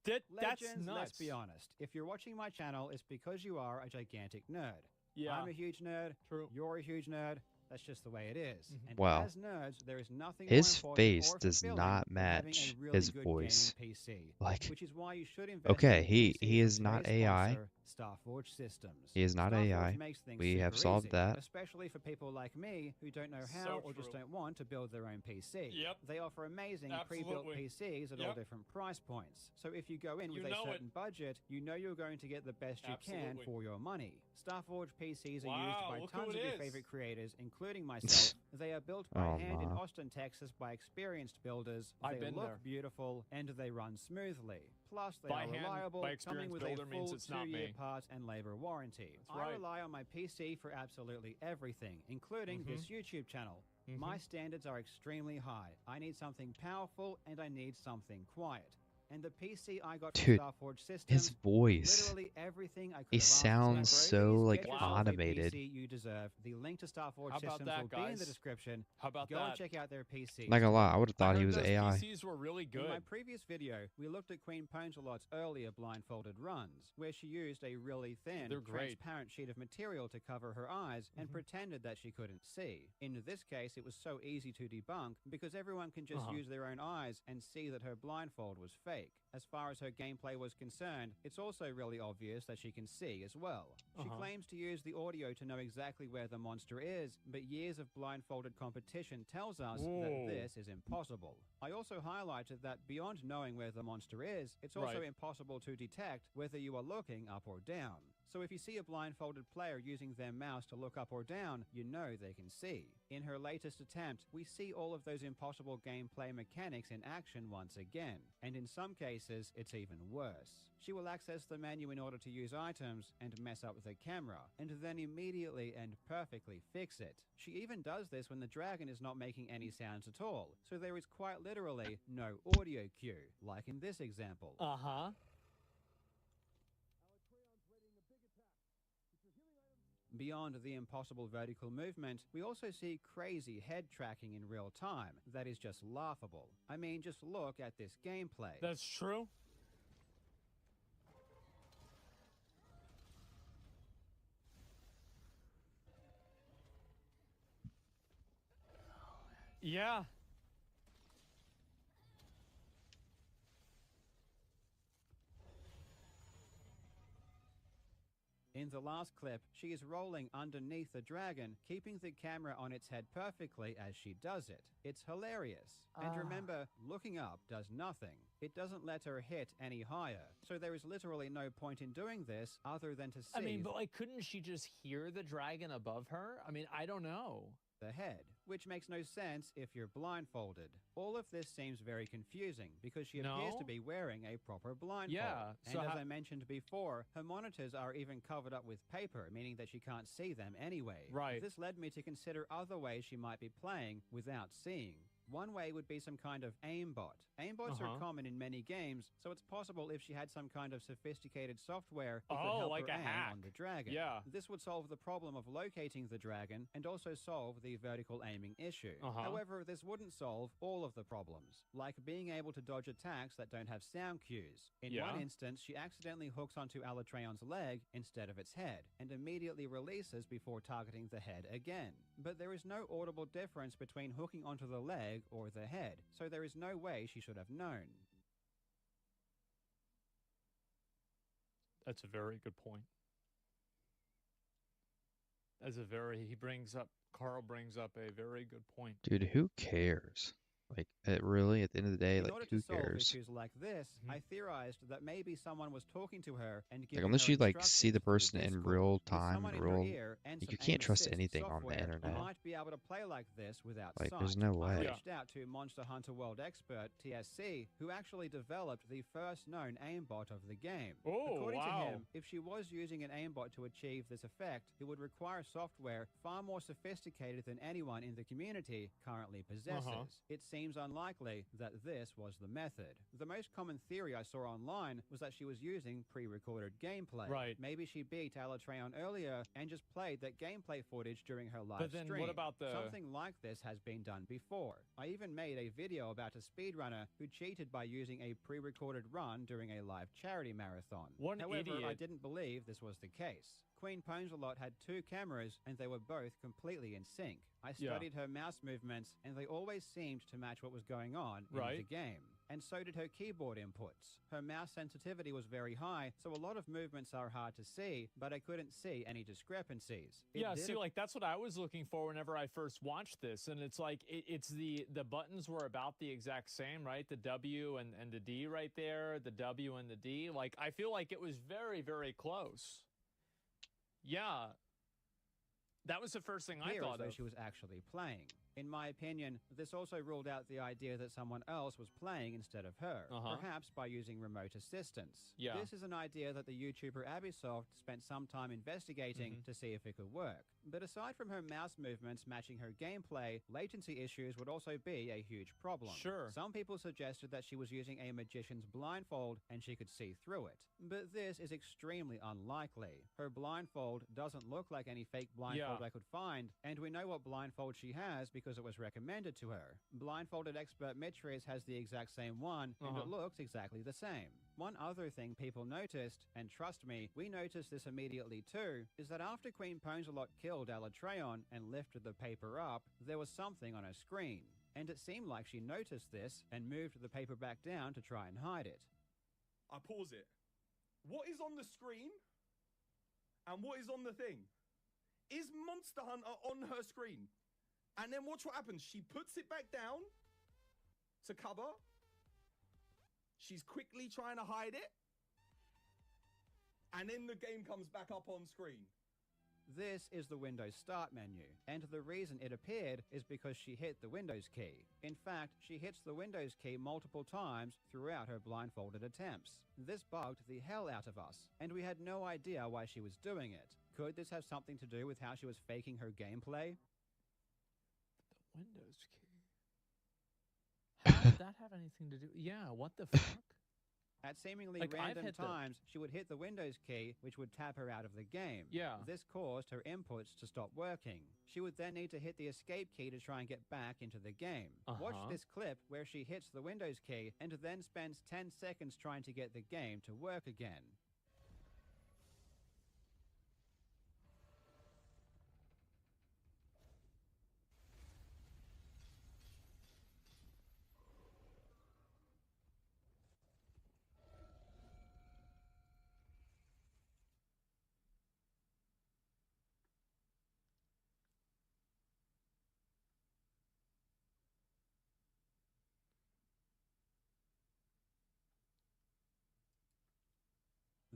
S3: That's
S4: Legends,
S3: nuts.
S4: let's be honest. If you're watching my channel, it's because you are a gigantic nerd.
S3: Yeah.
S4: I'm a huge nerd.
S3: True.
S4: You're a huge nerd. That's just the way it is. And
S1: Wow.
S4: as nerds, there is nothing
S1: His
S4: more
S1: face
S4: or
S1: does not match his voice.
S4: PC,
S1: like,
S4: which is why you should invest
S1: okay,
S4: in
S1: he is not AI.
S4: Starforge Systems.
S1: He is not AI. We have solved
S4: easy,
S1: that.
S4: especially for people like me who don't know how or just don't want to build their own PC.
S3: Yep.
S4: They offer amazing pre-built PCs at all different price points. So if you go in with a certain budget, you know you're going to get the best you can for your money. Starforge PCs are used by tons of your favorite creators, including myself. They are built by hand in Austin, Texas by experienced builders. They look beautiful and they run smoothly. Plus, they are reliable, coming with a full 2-year parts and labor warranty. I rely on my PC for absolutely everything, including this YouTube channel. My standards are extremely high. I need something powerful and I need something quiet. And the PC I got from Starforge Systems,
S1: his voice,
S4: literally everything I could
S1: he
S4: have
S1: sounds so like automated.
S4: PC you deserve. The link to Starforge Systems will be in the description.
S3: How about
S4: Go and check out their PC.
S1: Not gonna lie, I would have thought he was
S3: those
S1: AI.
S3: PCs were really good.
S4: In my previous video, we looked at Queen Ponzalot's earlier blindfolded runs, where she used a really thin, transparent sheet of material to cover her eyes and pretended that she couldn't see. In this case, it was so easy to debunk because everyone can just use their own eyes and see that her blindfold was fake. As far as her gameplay was concerned, it's also really obvious that she can see as well. She claims to use the audio to know exactly where the monster is, but years of blindfolded competition tells us that this is impossible. I also highlighted that beyond knowing where the monster is, it's also impossible to detect whether you are looking up or down. So if you see a blindfolded player using their mouse to look up or down, you know they can see. In her latest attempt, we see all of those impossible gameplay mechanics in action once again, and in some cases, it's even worse. She will access the menu in order to use items and mess up the camera, and then immediately and perfectly fix it. She even does this when the dragon is not making any sounds at all, so there is quite literally no audio cue, like in this example. Beyond the impossible vertical movement, we also see crazy head tracking in real time that is just laughable. I mean, just look at this gameplay.
S3: That's true. Yeah.
S4: In the last clip, she is rolling underneath the dragon, keeping the camera on its head perfectly as she does it. It's hilarious. And remember, looking up does nothing. It doesn't let her hit any higher. So there is literally no point in doing this other than to see
S3: I mean, but like, couldn't she just hear the dragon above her? I mean, I don't know.
S4: The head, which makes no sense if you're blindfolded. All of this seems very confusing because she appears to be wearing a proper blindfold.
S3: Yeah.
S4: And as I mentioned before, her monitors are even covered up with paper, meaning that she can't see them anyway.
S3: Right.
S4: This led me to consider other ways she might be playing without seeing. One way would be some kind of aimbot. Aimbots are common in many games, so it's possible if she had some kind of sophisticated software, it could help
S3: like
S4: her
S3: a
S4: aim
S3: hack.
S4: on the dragon.
S3: Yeah.
S4: This would solve the problem of locating the dragon and also solve the vertical aiming issue. However, this wouldn't solve all of the problems, like being able to dodge attacks that don't have sound cues. In one instance, she accidentally hooks onto Alatreon's leg instead of its head, and immediately releases before targeting the head again. But there is no audible difference between hooking onto the leg or the head, so there is no way she should have known.
S3: That's a very good point. Carl brings up a very good point.
S1: Dude, who cares? Like, really, at the end of the day,
S4: In
S1: like,
S4: order to
S1: who
S4: solve
S1: cares?
S4: issues like this, I theorized that maybe someone was talking to her and
S1: Like,
S4: giving
S1: unless
S4: her
S1: you, like, see
S4: instructions
S1: the
S4: through
S1: person in
S4: Discord.
S1: real
S4: With
S1: time,
S4: someone in her ear and
S1: like,
S4: some
S1: you can't
S4: aim
S1: trust
S4: assist
S1: anything on the
S4: software, you
S1: internet.
S4: might be able to play like this without
S1: Like,
S4: sight.
S1: there's no way.
S4: I reached out to Monster Hunter World expert TSC, who actually developed the first known aimbot of the game.
S3: Oh,
S4: According
S3: wow.
S4: to him, if she was using an aimbot to achieve this effect, it would require software far more sophisticated than anyone in the community currently possesses. It seems unlikely that this was the method. The most common theory I saw online was that she was using pre-recorded gameplay.
S3: Right.
S4: Maybe she beat Alatreon earlier and just played that gameplay footage during her live
S3: But then
S4: stream.
S3: what about the...
S4: Something like this has been done before. I even made a video about a speedrunner who cheated by using a pre-recorded run during a live charity marathon. However,
S3: idiot.
S4: I didn't believe this was the case. Queen Ponzelot had 2 cameras and they were both completely in sync. I studied her mouse movements and they always seemed to match what was going on in the game. And so did her keyboard inputs. Her mouse sensitivity was very high, so a lot of movements are hard to see, but I couldn't see any discrepancies.
S3: See, like, that's what I was looking for whenever I first watched this. And it's like, it's the buttons were about the exact same, right? The W and the D right there, the W and the D. Like, I feel like it was very, very close. Yeah. That was the first thing I thought of.
S4: She was actually playing. In my opinion, this also ruled out the idea that someone else was playing instead of her, perhaps by using remote assistance. This is an idea that the YouTuber Abisoft spent some time investigating to see if it could work. But aside from her mouse movements matching her gameplay, latency issues would also be a huge problem. Some people suggested that she was using a magician's blindfold and she could see through it. But this is extremely unlikely. Her blindfold doesn't look like any fake blindfold I could find, and we know what blindfold she has because it was recommended to her. Blindfolded expert Mitriz has the exact same one, and it looks exactly the same. One other thing people noticed, and trust me, we noticed this immediately too, is that after Queen Ponzelot killed Alatreon and lifted the paper up, there was something on her screen. And it seemed like she noticed this and moved the paper back down to try and hide it.
S5: I pause it. What is on the screen? And what is on the thing? Is Monster Hunter on her screen? And then watch what happens. She puts it back down to cover. She's quickly trying to hide it. And then the game comes back up on screen.
S4: This is the Windows Start menu, and the reason it appeared is because she hit the Windows key. In fact, she hits the Windows key multiple times throughout her blindfolded attempts. This bugged the hell out of us, and we had no idea why she was doing it. Could this have something to do with how she was faking her gameplay?
S3: The Windows key. How did that have anything to do? Yeah, what the fuck?
S4: At seemingly random times, she would hit the Windows key, which would tap her out of the game. This caused her inputs to stop working. She would then need to hit the escape key to try and get back into the game. Watch this clip where she hits the Windows key and then spends 10 seconds trying to get the game to work again.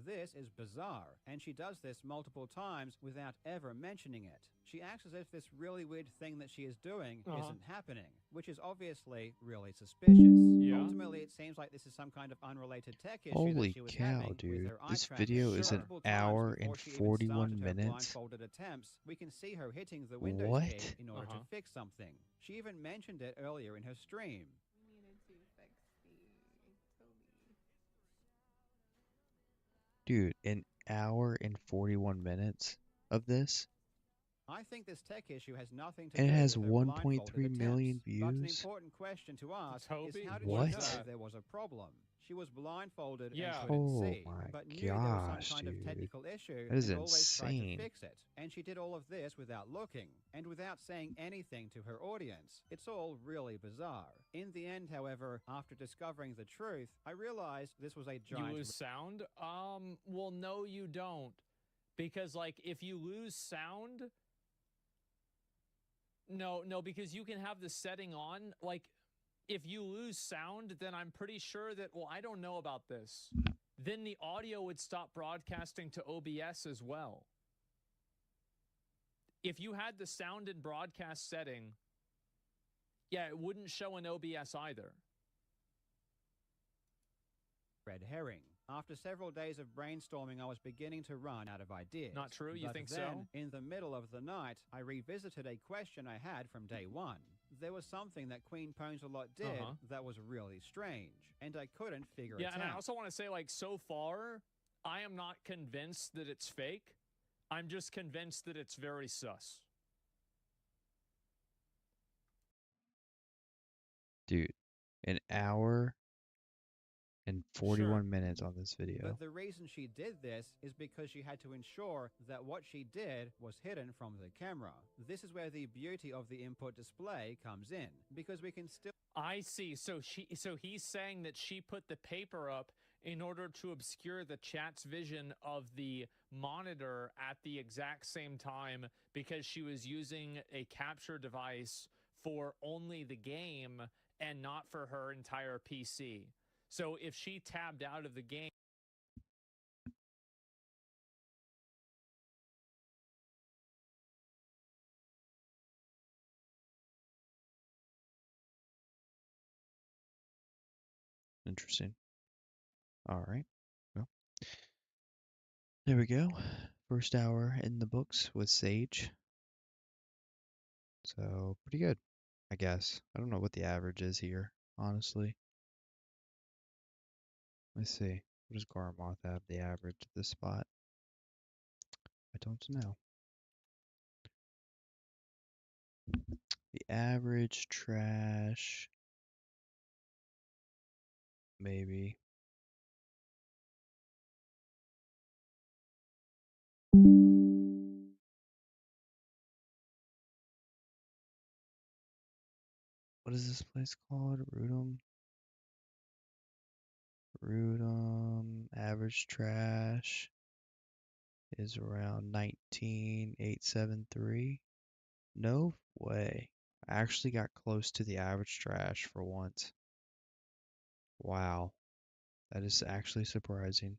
S4: This is bizarre, and she does this multiple times without ever mentioning it. She acts as if this really weird thing that she is doing isn't happening, which is obviously really suspicious. Ultimately, it seems like this is some kind of unrelated tech issue that she was having with her eye
S1: this
S4: tracking.
S1: video is an hour and 41 minutes.
S4: Blindfolded attempts, we can see her hitting the Windows key in order to fix something. She even mentioned it earlier in her stream.
S1: Dude, an hour and 41 minutes of this?
S4: I think this tech issue has nothing to
S1: and
S4: do
S1: it has
S4: with her
S1: 1.3 million
S4: views. But an
S1: views.
S4: important question to ask is how did
S1: What?
S4: she know there was a problem? She was blindfolded and couldn't
S1: Oh
S4: see,
S1: my
S4: but knew there was some kind
S1: dude.
S4: of technical issue
S1: That is
S4: and always tried to
S1: insane.
S4: fix it. And she did all of this without looking and without saying anything to her audience. It's all really bizarre. In the end, however, after discovering the truth, I realized this was a giant...
S3: You lose sound? Well, no, you don't. Because, like, if you lose sound... No, because you can have the setting on, like, if you lose sound, then I'm pretty sure that, well, I don't know about this. Then the audio would stop broadcasting to OBS as well. If you had the sound and broadcast setting, yeah, it wouldn't show in OBS either.
S4: Red herring. After several days of brainstorming, I was beginning to run out of ideas.
S3: Not true? You think
S4: then,
S3: so?
S4: in the middle of the night, I revisited a question I had from day one. There was something that Queen Ponsalot did that was really strange, and I couldn't figure it out.
S3: Yeah, and I also want to say, like, so far, I am not convinced that it's fake. I'm just convinced that it's very sus.
S1: Dude, an hour and 41 minutes on this video.
S4: But the reason she did this is because she had to ensure that what she did was hidden from the camera. This is where the beauty of the input display comes in, because we can still...
S3: I see. So he's saying that she put the paper up in order to obscure the chat's vision of the monitor at the exact same time, because she was using a capture device for only the game and not for her entire PC. So if she tabbed out of the game...
S1: Interesting. All right. Well, there we go. First hour in the books with Sage. So, pretty good, I guess. I don't know what the average is here, honestly. Let's see. What does Garmoth have the average at this spot? I don't know. The average trash, maybe. What is this place called? Rhutum? Rhutum, average trash is around 19,873. No way. I actually got close to the average trash for once. Wow. That is actually surprising.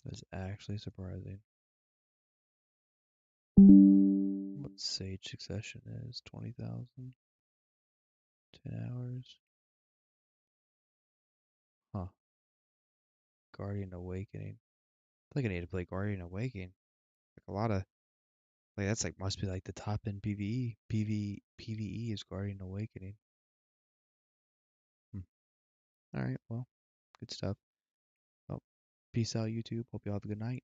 S1: That's actually surprising. What Sage Succession is, 20,000. 10 hours. Huh. Guardian Awakening. I feel like I need to play Guardian Awakening. Like a lot of, like that's like must be like the top end PvE. PvE is Guardian Awakening. Alright, well, good stuff. Well, peace out YouTube. Hope you all have a good night.